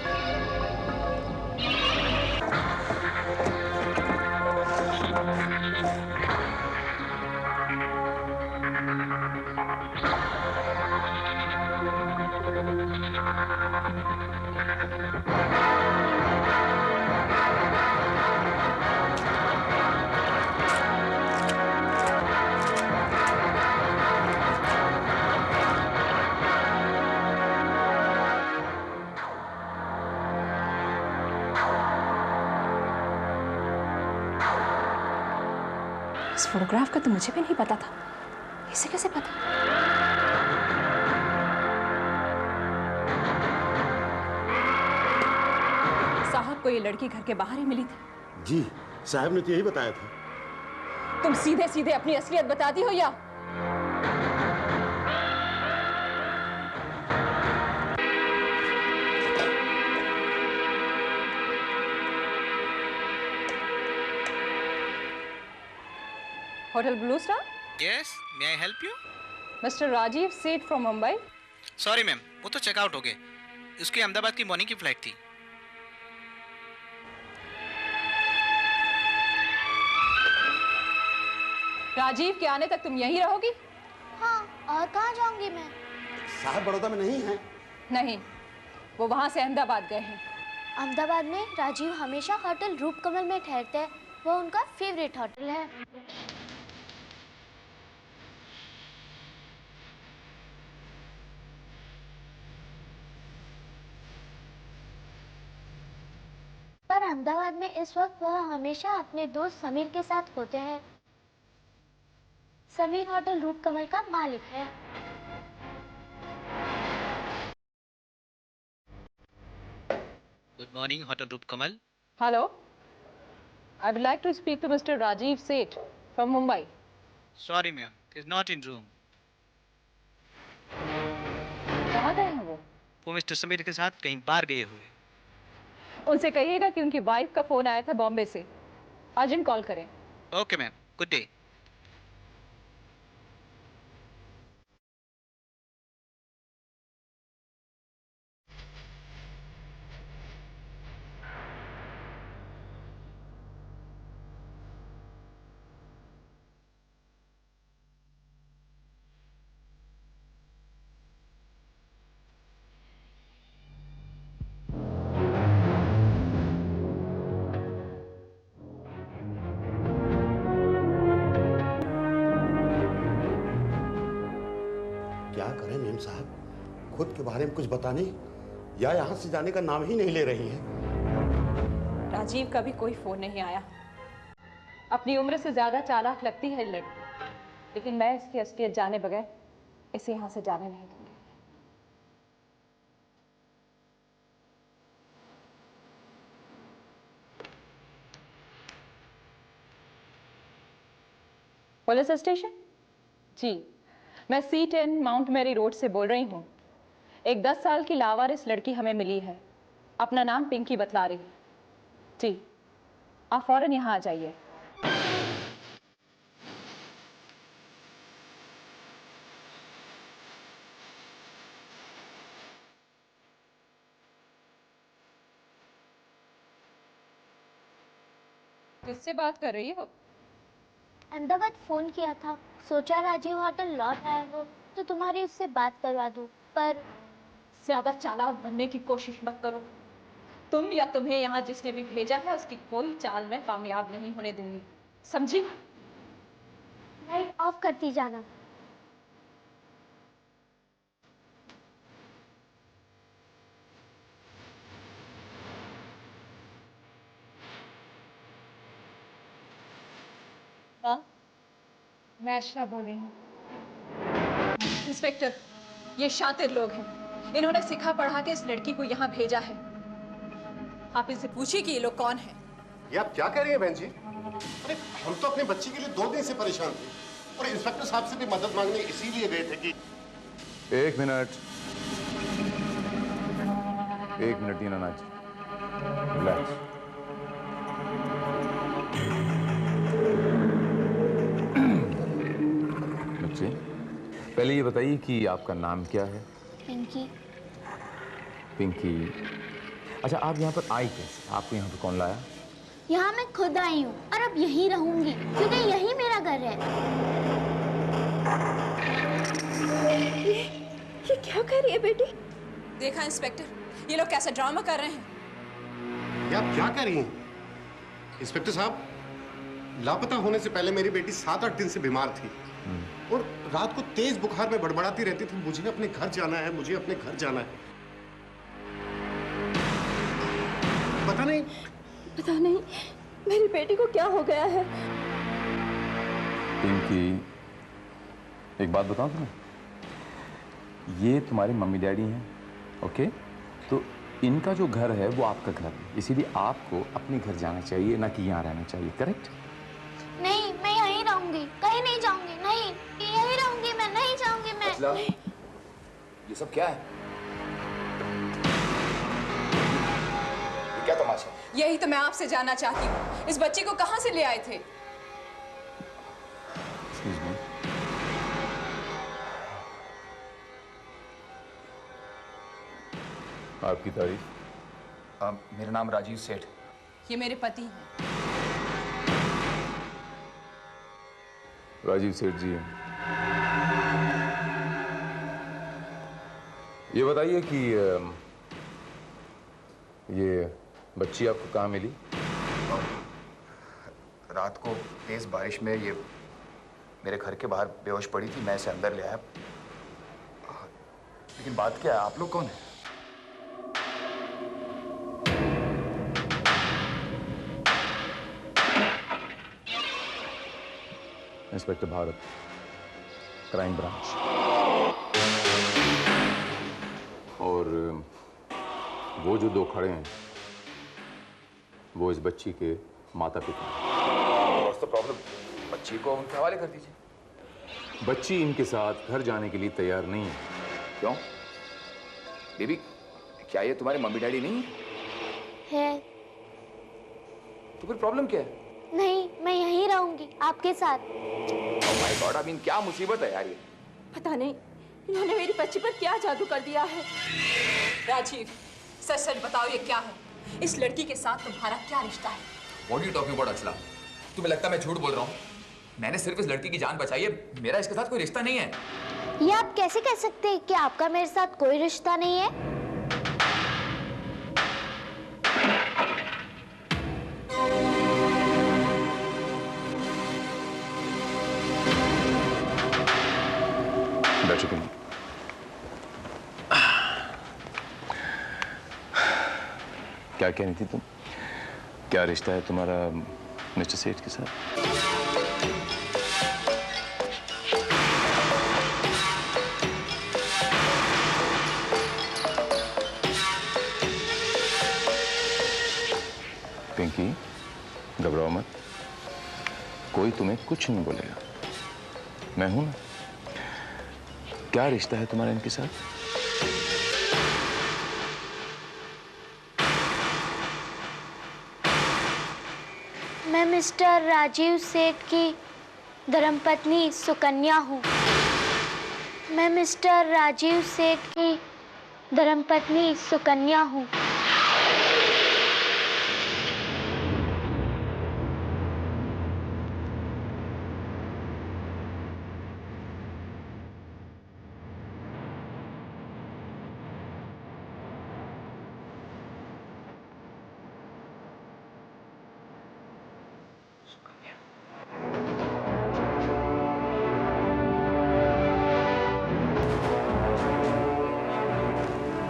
इस फोटोग्राफ का तो मुझे भी नहीं पता था। इसे कैसे पता? साहब को ये लड़की घर के बाहर ही मिली थी। जी, साहब ने तो यही बताया था। तुम सीधे सीधे अपनी असलियत बताती हो या? Hotel Blue Star? Yes, may I help you? Mister Rajiv Seth from Mumbai. Sorry ma'am, वो तो चेकआउट हो गए। उसकी अहमदाबाद की मॉर्निंग की फ्लाइट थी। राजीव के आने तक तुम यहीं रहोगी? हाँ, और कहाँ जाऊंगी मैं? साहब बड़ौदा में नहीं है। नहीं, वो वहां से अहमदाबाद गए हैं। अहमदाबाद में राजीव हमेशा होटल रूपकमल में ठहरते हैं, वो उनका फेवरेट होटल है। पर अहमदाबाद में इस वक्त वह हमेशा अपने दोस्त समीर के साथ होते हैं। समीर होटल रूपकमल का मालिक है। Good morning, Hotel Rupkamal. Hello. I would like to speak to Mr. Rajiv Seth from Mumbai. Sorry ma'am, he's not in room. कहाँ गए हैं वो? वो मिस्टर समीर के साथ कहीं बाहर गए हुए। उनसे कहिएगा कि उनकी वाइफ का फोन आया था बॉम्बे से, अर्जेंट कॉल करें। Okay ma'am, good day. क्या करें मेम साहब, खुद के बारे में कुछ बताने या यहाँ से जाने का नाम ही नहीं ले रही हैं। राजीव का भी कोई फोन नहीं आया। अपनी उम्र से ज्यादा चालाक लगती है लड़की, लेकिन मैं इसकी असलियत जाने बगैर इसे यहाँ से जाने नहीं दूंगी। Police station? जी, मैं C10 माउंट मैरी रोड से बोल रही हूँ। एक 10 साल की लावारिस लड़की हमें मिली है, अपना नाम पिंकी बतला रही है। जी, आप फौरन यहाँ आ जाइए। किससे बात कर रही हो? अहमदाबाद फोन किया था, सोचा राजीव होटल लौट आए हो तो तुम्हारी उससे बात करवा दूं, पर ज्यादा चालाक बनने की कोशिश मत करो। तुम या तुम्हें यहाँ जिसने भी भेजा है उसकी कोई चाल में कामयाब नहीं होने देंगी, समझी? लाइट ऑफ करती जाना। हाँ, मैं अशरा बोल रही हूँ। इंस्पेक्टर, ये शातिर लोग हैं। इन्होंने सिखा पढ़ा के इस लड़की को यहाँ भेजा है। आप इनसे पूछिए कि ये लोग कौन हैं। ये आप क्या कह रही हैं बहन जी? अरे हम तो अपने बच्ची के लिए 2 दिन से परेशान थे और इंस्पेक्टर साहब से भी मदद मांगने इसीलिए गए थे कि। एक मिनट दीनानाथ जी, रिलैक्स। बच्चे, पहले ये बताइए कि आपका नाम क्या है? पिंकी। पिंकी। अच्छा, आप यहाँ पर आई कैसे? आपको यहाँ पर कौन लाया? यहाँ मैं खुद आई हूँ और अब यहीं रहूंगी क्योंकि यही मेरा घर है। ये क्या कर रही है बेटी? देखा इंस्पेक्टर, ये लोग कैसे ड्रामा कर रहे हैं। ये आप क्या कर रही हैं? इंस्पेक्टर साहब, लापता होने से पहले मेरी बेटी 7-8 दिन से बीमार थी और रात को तेज बुखार में बड़बड़ाती रहती थी, मुझे अपने घर जाना है, मुझे अपने घर जाना है। पता नहीं मेरी बेटी को क्या हो गया है। पिंकी, एक बात बताऊं तुम्हें, ये तुम्हारे मम्मी डैडी हैं, ओके? तो इनका जो घर है वो आपका घर है, इसीलिए आपको अपने घर जाना चाहिए, ना कि यहाँ रहना चाहिए, करेक्ट? नहीं, मैं यहीं रहूंगी, कहीं नहीं जाऊंगी। नहीं, यहीं रहूंगी, मैं नहीं जाऊंगी। मैं ये सब क्या है? ये क्या तमाशा? यही तो मैं आपसे जानना चाहती हूँ, इस बच्चे को कहाँ से ले आए थे? आपकी तारीफ? मेरा नाम राजीव सेठ। ये मेरे पति हैं। राजीव सेठ जी हैं। ये बताइए कि ये बच्ची आपको कहाँ मिली? रात को तेज बारिश में ये मेरे घर के बाहर बेहोश पड़ी थी, मैं इसे अंदर ले आया। लेकिन बात क्या है, आप लोग कौन हैं? Inspector Bharat, crime branch. और वो जो 2 खड़े हैं वो इस बच्ची के माता पिता हैं। What's the problem? बच्ची को उनके हवाले कर दीजिए। बच्ची इनके साथ घर जाने के लिए तैयार नहीं है। क्यों? बेबी, क्या ये तुम्हारे मम्मी डैडी नहीं है? तो फिर प्रॉब्लम क्या है? नहीं, मैं यहीं रहूंगी आपके साथ। Oh my God, I mean, क्या मुसीबत है यार ये? पता नहीं इन्होंने मेरी बच्ची पर क्या जादू कर दिया है। राजीव, सच सच बताओ ये क्या है? इस लड़की के साथ तुम्हारा क्या रिश्ता है? What are you talking about, अचला? तुम्हें लगता है मैं झूठ बोल रहा हूँ? मैंने सिर्फ इस लड़की की जान बचाई है, मेरा इसके साथ कोई रिश्ता नहीं है। ये आप कैसे कह सकते हैं कि आपका मेरे साथ कोई रिश्ता नहीं है? बैठ चुके हैं। क्या कहनी थी तुम? क्या रिश्ता है तुम्हारा मिस्टर सेठ के साथ? पिंकी, घबराओ मत, कोई तुम्हें कुछ नहीं बोलेगा, मैं हूं ना। क्या रिश्ता है तुम्हारा इनके साथ? मैं मिस्टर राजीव सेठ की धर्मपत्नी सुकन्या हूँ। मैं मिस्टर राजीव सेठ की धर्मपत्नी सुकन्या हूँ।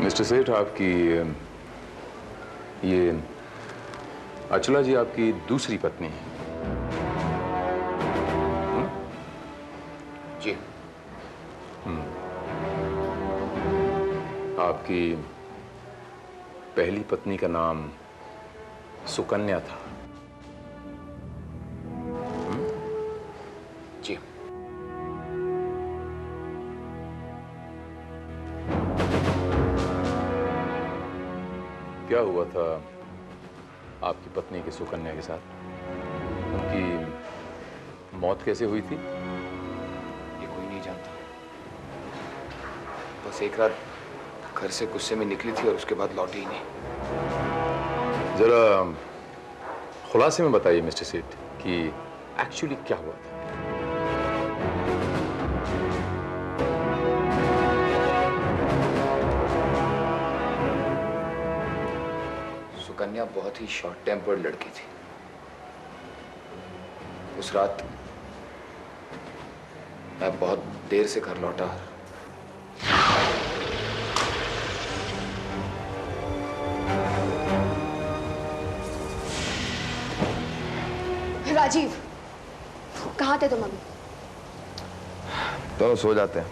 मिस्टर सेठ, आपकी ये अचला जी आपकी दूसरी पत्नी है? जी। आपकी पहली पत्नी का नाम सुकन्या था? जी। क्या हुआ था आपकी पत्नी की सुकन्या के साथ? उनकी मौत कैसे हुई थी? ये कोई नहीं जानता। बस एक रात घर से गुस्से में निकली थी और उसके बाद लौटी ही नहीं। जरा खुलासे में बताइए मिस्टर सेठ कि एक्चुअली क्या हुआ था। सुकन्या बहुत ही शॉर्ट टेम्पर्ड लड़की थी। उस रात मैं बहुत देर से घर लौटा। राजीव, कहाँ थे तुम अभी? दोनों सो जाते हैं।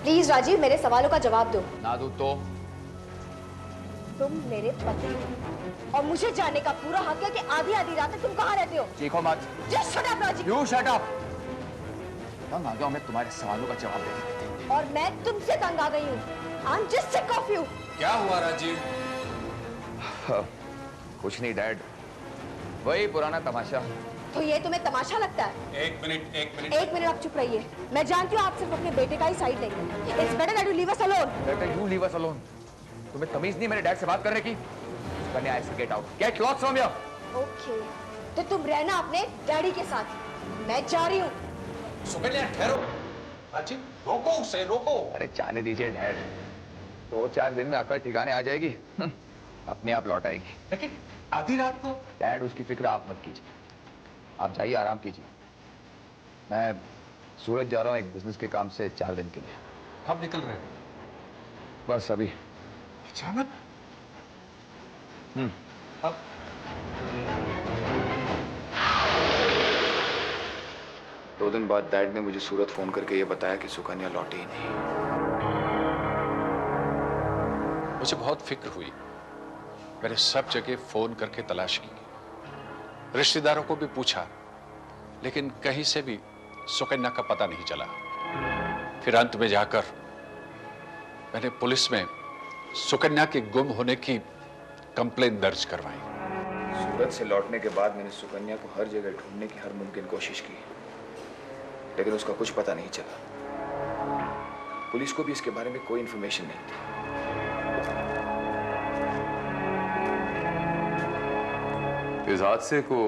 प्लीज राजीव, मेरे सवालों का जवाब दो। ना दूं तो? तुम मेरे पति हो और मुझे जानने का पूरा हक है कि आधी आधी रात तक तुम कहाँ रहते हो। चीखो मत। Just shut up, Rajiv. You shut up। तंग आ गया हूं मैं तुम्हारे सवालों का जवाब देने। और मैं तुमसे तंग आ गई हूँ। I'm just sick of you। क्या हुआ राजीव? कुछ नहीं डैड, वही पुराना तमाशा। तो ये तुम्हें तमाशा लगता है? एक मिनट। एक मिनट, आप चुप रहिए। मैं जानती हूँ आप सिर्फ अपने बेटे का ही साइड लेंगे। It's better that you leave us alone। Better you leave us alone। तुम्हें तमीज नहीं मेरे डैड से बात करने की? Sukanya, I say get out। Get lost from here। Okay, तो तुम रहना अपने डैडी के साथ। मैं जा रही हूँ। सुकन्या ठहरो। राजीव रोको उसे, रोको। अरे जाने दीजिए डैड, 2-4 दिन में अकल ठिकाने आ जाएगी, अपने आप लौट आएगी। लेकिन आधी रात को? डैड उसकी फिक्र आप मत कीजिए, आप जाइए आराम कीजिए। मैं सूरत जा रहा हूँ एक बिजनेस के काम से 4 दिन के लिए। कब निकल रहे हैं? बस अभी। अचानक? अब 2 दिन बाद डैड ने मुझे सूरत फोन करके ये बताया कि सुकन्या लौटी ही नहीं। मुझे बहुत फिक्र हुई। मैंने सब जगह फोन करके तलाश की, रिश्तेदारों को भी पूछा, लेकिन कहीं से भी सुकन्या का पता नहीं चला। फिर अंत में जाकर मैंने पुलिस में सुकन्या के गुम होने की कंप्लेंट दर्ज करवाई। सूरत से लौटने के बाद मैंने सुकन्या को हर जगह ढूंढने की हर मुमकिन कोशिश की, लेकिन उसका कुछ पता नहीं चला। पुलिस को भी इसके बारे में कोई इंफॉर्मेशन नहीं थी। इस हादसे को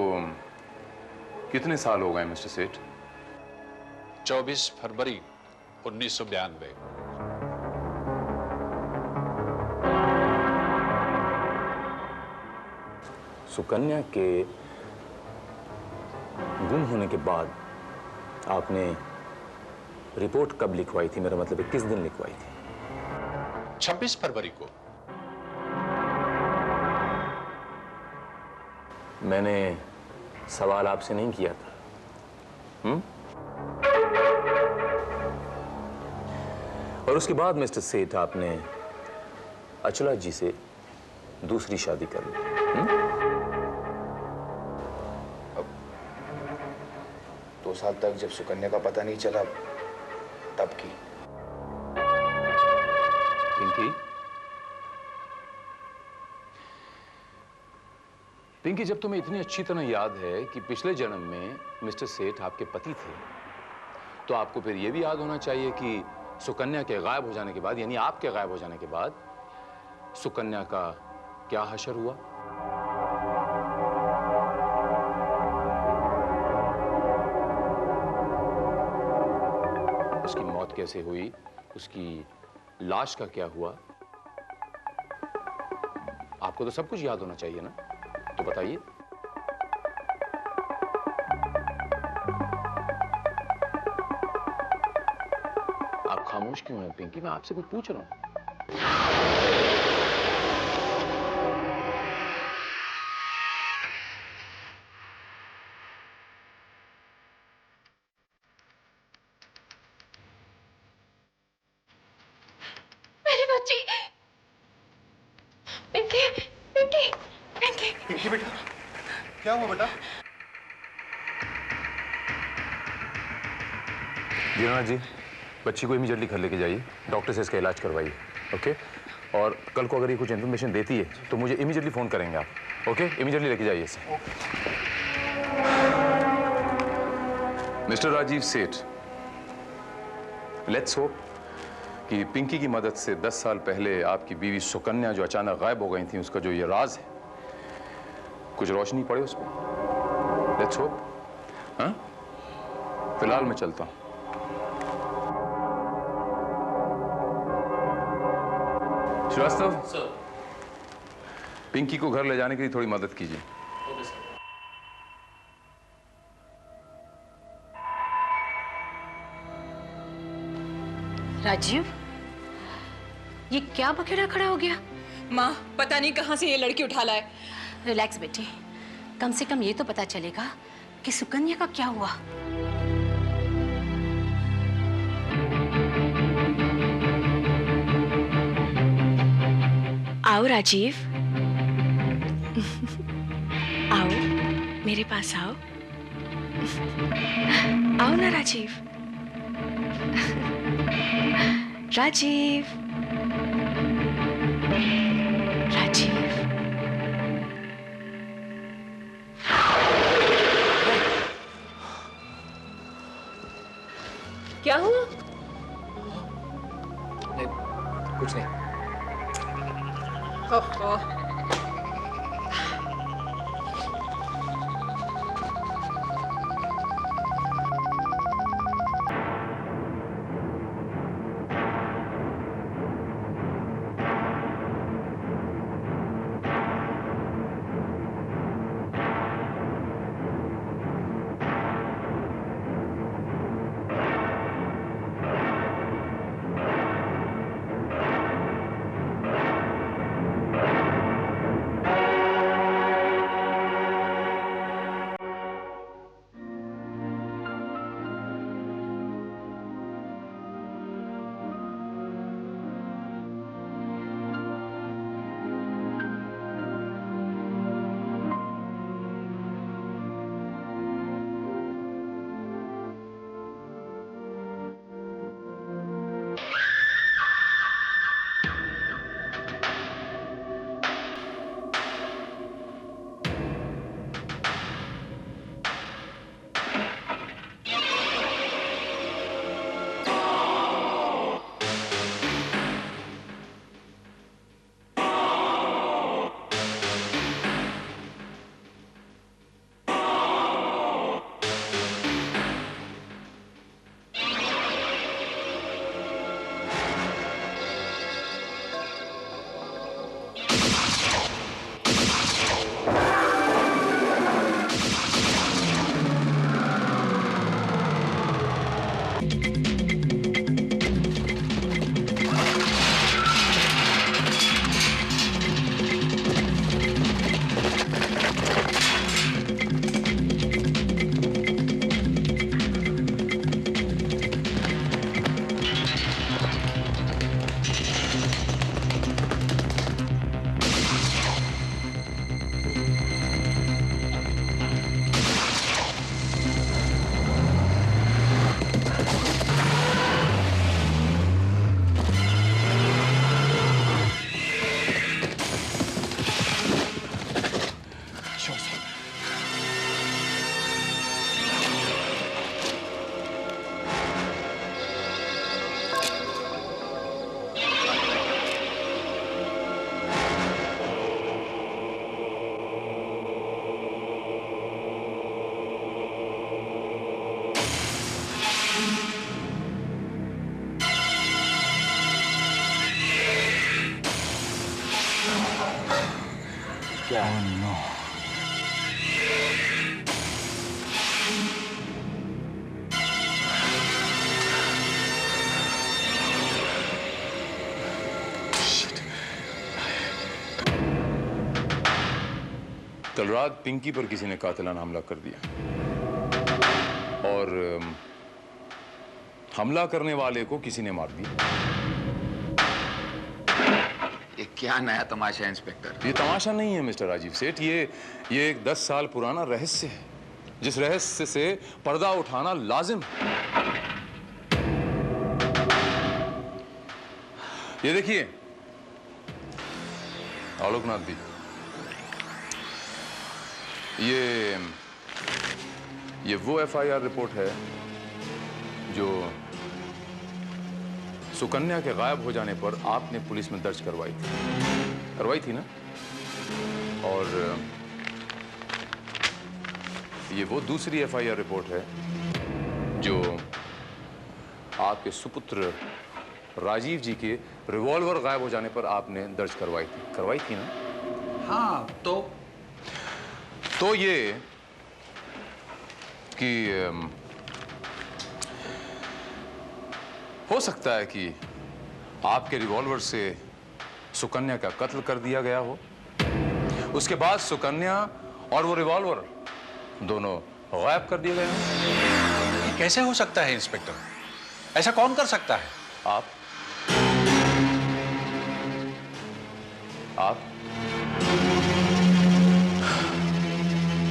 कितने साल हो गए मिस्टर सेठ? 24 फरवरी 1992। सुकन्या के गुम होने के बाद आपने रिपोर्ट कब लिखवाई थी? मेरा मतलब है किस दिन लिखवाई थी? 26 फरवरी को। मैंने सवाल आपसे नहीं किया था। और उसके बाद मिस्टर सेठ आपने अचला जी से दूसरी शादी कर ली। अब 2 साल तक जब सुकन्या का पता नहीं चला तब की। पिंकी, जब तुम्हें इतनी अच्छी तरह याद है कि पिछले जन्म में मिस्टर सेठ आपके पति थे, तो आपको फिर यह भी याद होना चाहिए कि सुकन्या के गायब हो जाने के बाद, यानी आपके गायब हो जाने के बाद, सुकन्या का क्या हशर हुआ। उसकी मौत कैसे हुई, उसकी लाश का क्या हुआ, आपको तो सब कुछ याद होना चाहिए ना, तो बताइए। आप खामोश क्यों हैं पिंकी? मैं आपसे कुछ पूछ रहा हूं। मेरी बच्ची पिंकी, पिंकी, पिंकी। पिंकी बेटा, क्या हुआ बेटा? दीनानाथ जी, बच्ची को इमीडिएटली घर लेके जाइए, डॉक्टर से इसका इलाज करवाइए, ओके? और कल को अगर ये कुछ इन्फॉर्मेशन देती है तो मुझे इमीडिएटली फोन करेंगे आप, ओके? इमीडिएटली लेके जाइए इसे। मिस्टर राजीव सेठ, लेट्स होप कि पिंकी की मदद से 10 साल पहले आपकी बीवी सुकन्या जो अचानक गायब हो गई थी, उसका जो ये राज है, कुछ रोशनी पड़े उस पर। Let's hope. हाँ, फिलहाल मैं चलता हूं। श्रीवास्तव सर, पिंकी को घर ले जाने के लिए थोड़ी मदद कीजिए। राजीव, ये क्या बखेड़ा खड़ा हो गया? माँ, पता नहीं कहां से ये लड़की उठा लाए। रिलैक्स बेटी, कम से कम ये तो पता चलेगा कि सुकन्या का क्या हुआ। आओ राजीव, आओ मेरे पास आओ, आओ ना राजीव। राजीव, राजीव। क्या हुआ? नहीं, कुछ नहीं। ओहो। क्या? नो। कल रात पिंकी पर किसी ने कातिलाना हमला कर दिया और हमला करने वाले को किसी ने मार दिया। ये क्या नया तमाशा है इंस्पेक्टर? ये तमाशा नहीं है मिस्टर राजीव सेठ, ये एक 10 साल पुराना रहस्य है, जिस रहस्य से पर्दा उठाना लाजिम है। ये देखिए आलोकनाथ जी, ये वो एफआईआर रिपोर्ट है जो सुकन्या के गायब हो जाने पर आपने पुलिस में दर्ज करवाई थी ना? और ये वो दूसरी एफआईआर रिपोर्ट है जो आपके सुपुत्र राजीव जी के रिवॉल्वर गायब हो जाने पर आपने दर्ज करवाई थी ना? हाँ, तो ये कि हो सकता है कि आपके रिवॉल्वर से सुकन्या का कत्ल कर दिया गया हो, उसके बाद सुकन्या और वो रिवॉल्वर दोनों गायब कर दिए गए हों। ये कैसे हो सकता है इंस्पेक्टर? ऐसा कौन कर सकता है? आप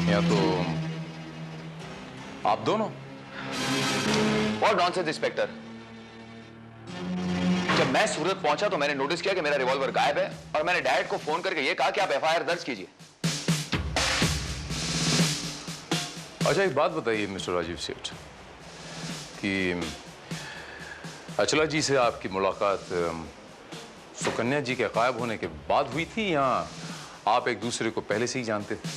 या तो आप दोनों। और नॉनसेंस इंस्पेक्टर, जब मैं सूरत पहुंचा तो मैंने नोटिस किया कि मेरा रिवॉल्वर गायब है और मैंने डैड को फोन करके यह कहा कि आप एफआईआर दर्ज कीजिए। अच्छा, एक बात बताइए मिस्टर राजीव सेठ कि अचला जी से आपकी मुलाकात सुकन्या जी के गायब होने के बाद हुई थी या आप एक दूसरे को पहले से ही जानते थे?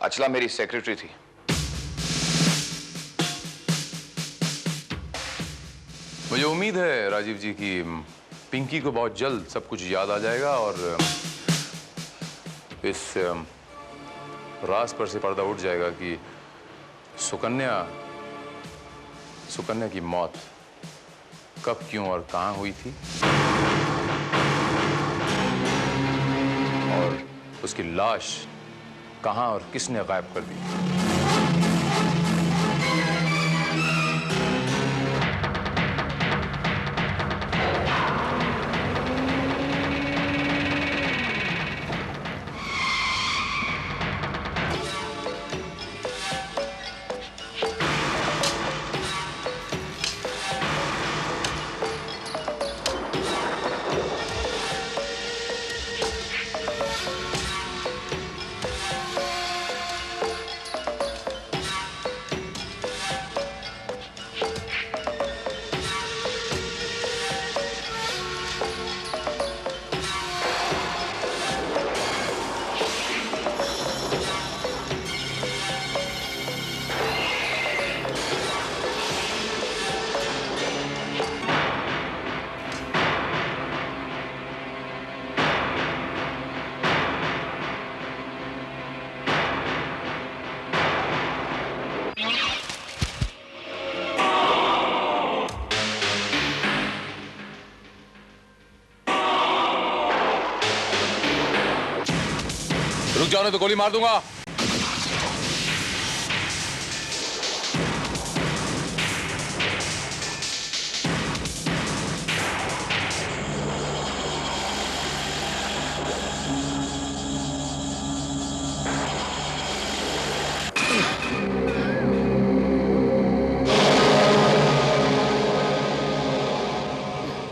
अचला मेरी सेक्रेटरी थी। मुझे उम्मीद है राजीव जी की पिंकी को बहुत जल्द सब कुछ याद आ जाएगा और इस राज पर से पर्दा उठ जाएगा कि सुकन्या की मौत कब, क्यों और कहां हुई थी और उसकी लाश कहां और किसने गायब कर दी। रुक जाओ, तो गोली मार दूंगा।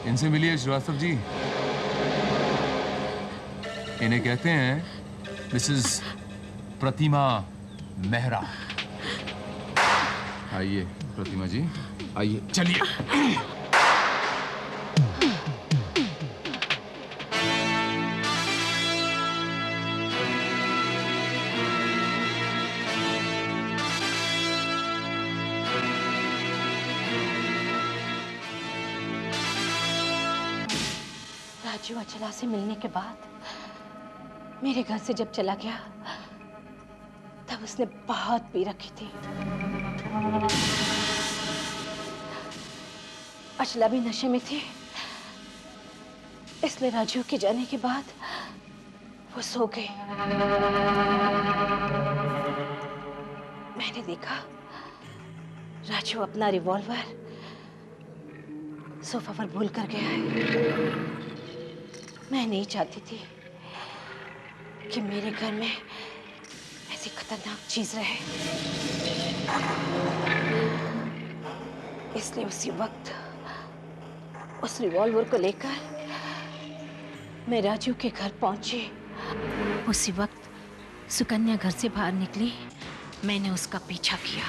इनसे मिलिए श्रीवास्तव जी। इन्हें कहते हैं मिसेस प्रतिमा मेहरा। आइए प्रतिमा जी, आइए। चलिए। राजू अचला से मिलने के बाद मेरे घर से जब चला गया तब उसने बहुत पी रखी थी। अचला भी नशे में थी, इसलिए राजू के जाने के बाद वो सो गए। मैंने देखा राजू अपना रिवॉल्वर सोफा पर भूल कर गया है। मैं नहीं चाहती थी कि मेरे घर में ऐसी खतरनाक चीज रहे, इसलिए उसी वक्त उस रिवॉल्वर को लेकर मैं राजू के घर पहुंची। उसी वक्त सुकन्या घर से बाहर निकली, मैंने उसका पीछा किया।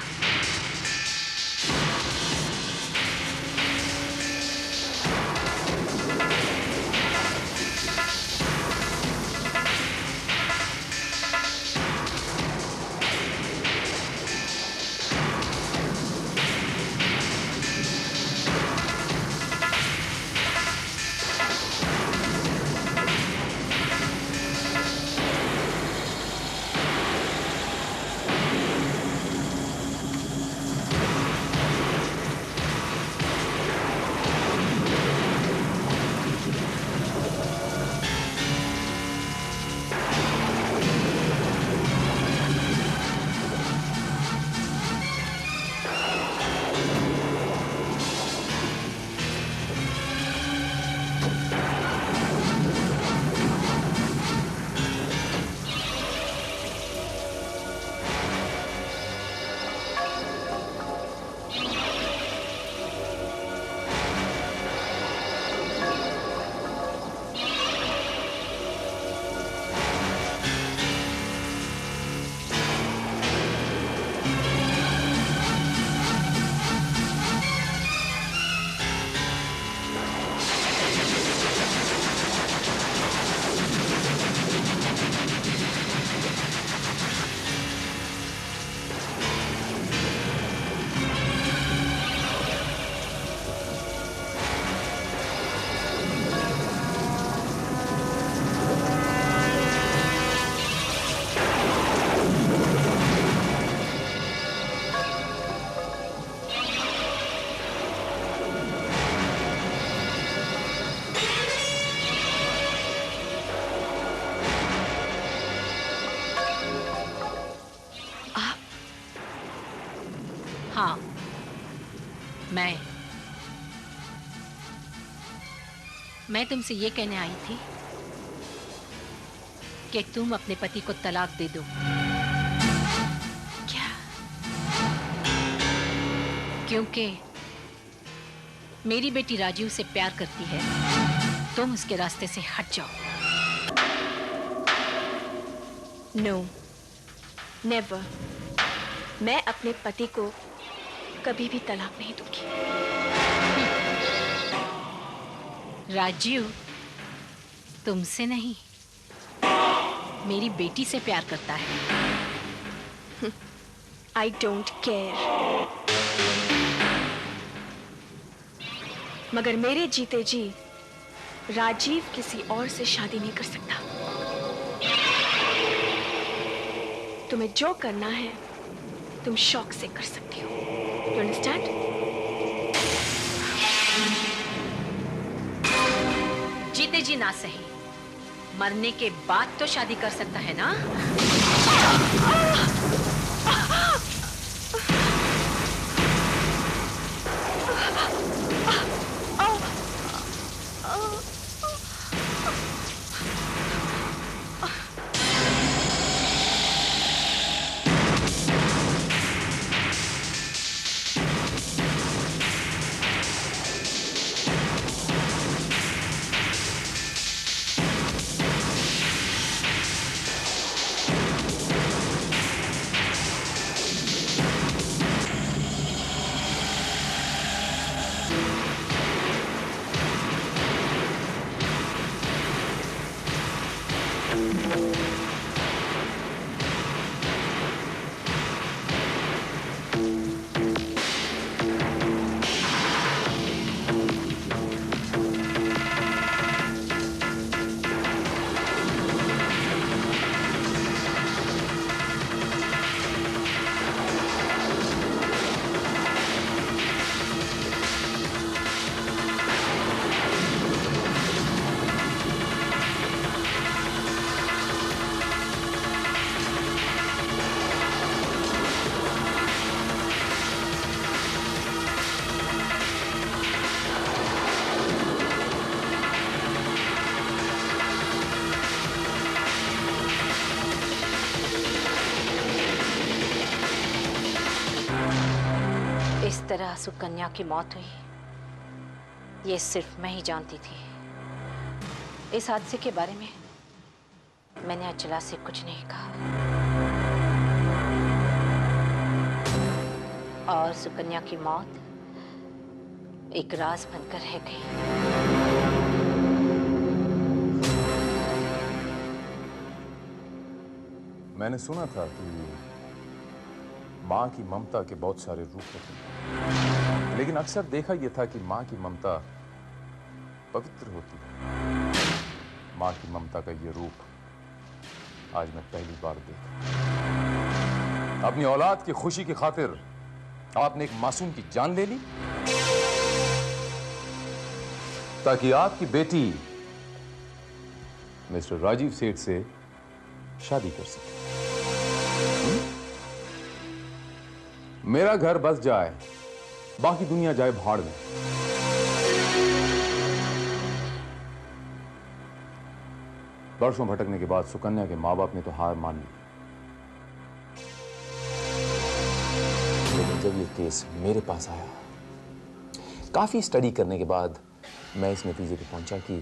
हाँ, मैं तुमसे ये कहने आई थी कि तुम अपने पति को तलाक दे दो। क्या? क्योंकि मेरी बेटी राजीव से प्यार करती है, तुम उसके रास्ते से हट जाओ। No, never. मैं अपने पति को कभी भी तलाक नहीं दूंगी। राजीव तुमसे नहीं, मेरी बेटी से प्यार करता है। I don't care. मगर मेरे जीते जी राजीव किसी और से शादी नहीं कर सकता। तुम्हें जो करना है तुम शौक से कर सकती हो। You understand? जीते जी ना सही, मरने के बाद तो शादी कर सकता है ना? तरह सुकन्या की मौत हुई ये सिर्फ मैं ही जानती थी। इस हादसे के बारे में मैंने अचला से कुछ नहीं कहा और सुकन्या की मौत एक राज बनकर रह गई। मैंने सुना था कि माँ की ममता के बहुत सारे रूप होते हैं, लेकिन अक्सर देखा यह था कि माँ की ममता पवित्र होती है। माँ की ममता का यह रूप आज मैं पहली बार देखा। अपनी औलाद की खुशी की खातिर आपने एक मासूम की जान ले ली ताकि आपकी बेटी मिस्टर राजीव सेठ से शादी कर सके। मेरा घर बस जाए, बाकी दुनिया जाए भाड़ में। वर्षों भटकने के बाद सुकन्या के माँ बाप ने तो हार मान ली, लेकिन जब ये केस मेरे पास आया, काफी स्टडी करने के बाद मैं इस नतीजे पे पहुंचा कि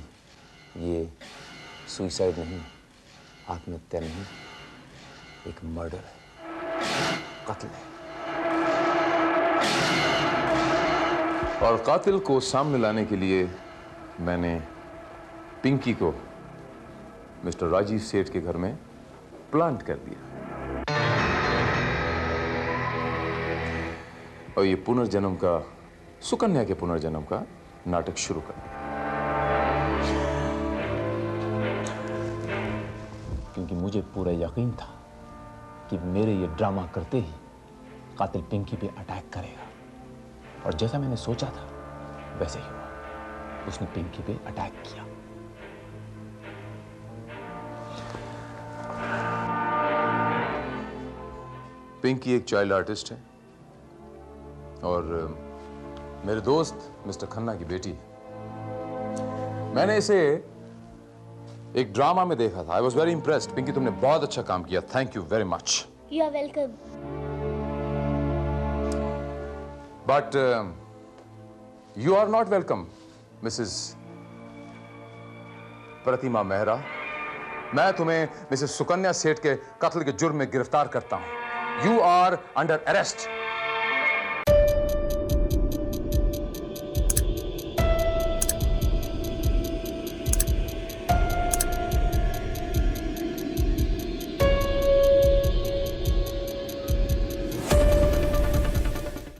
ये सुइसाइड नहीं, आत्महत्या नहीं, एक मर्डर है, कत्ल है। और कातिल को सामने लाने के लिए मैंने पिंकी को मिस्टर राजीव सेठ के घर में प्लांट कर दिया और ये पुनर्जन्म का, सुकन्या के पुनर्जन्म का नाटक शुरू कर दिया। क्योंकि मुझे पूरा यकीन था कि मेरे ये ड्रामा करते ही कातिल पिंकी पे अटैक करेगा, और जैसा मैंने सोचा था वैसे ही हुआ। उसने पिंकी पे अटैक किया। पिंकी एक चाइल्ड आर्टिस्ट है और मेरे दोस्त मिस्टर खन्ना की बेटी है। मैंने इसे एक ड्रामा में देखा था। I was very impressed. Pinky, तुमने बहुत अच्छा काम किया। Thank you very much. You are welcome. But you are not welcome Mrs Pratima Mehra. मैं तुम्हें मिसेस सुकन्या सेठ के कत्ल के जुर्म में गिरफ्तार करता हूं। You are under arrest.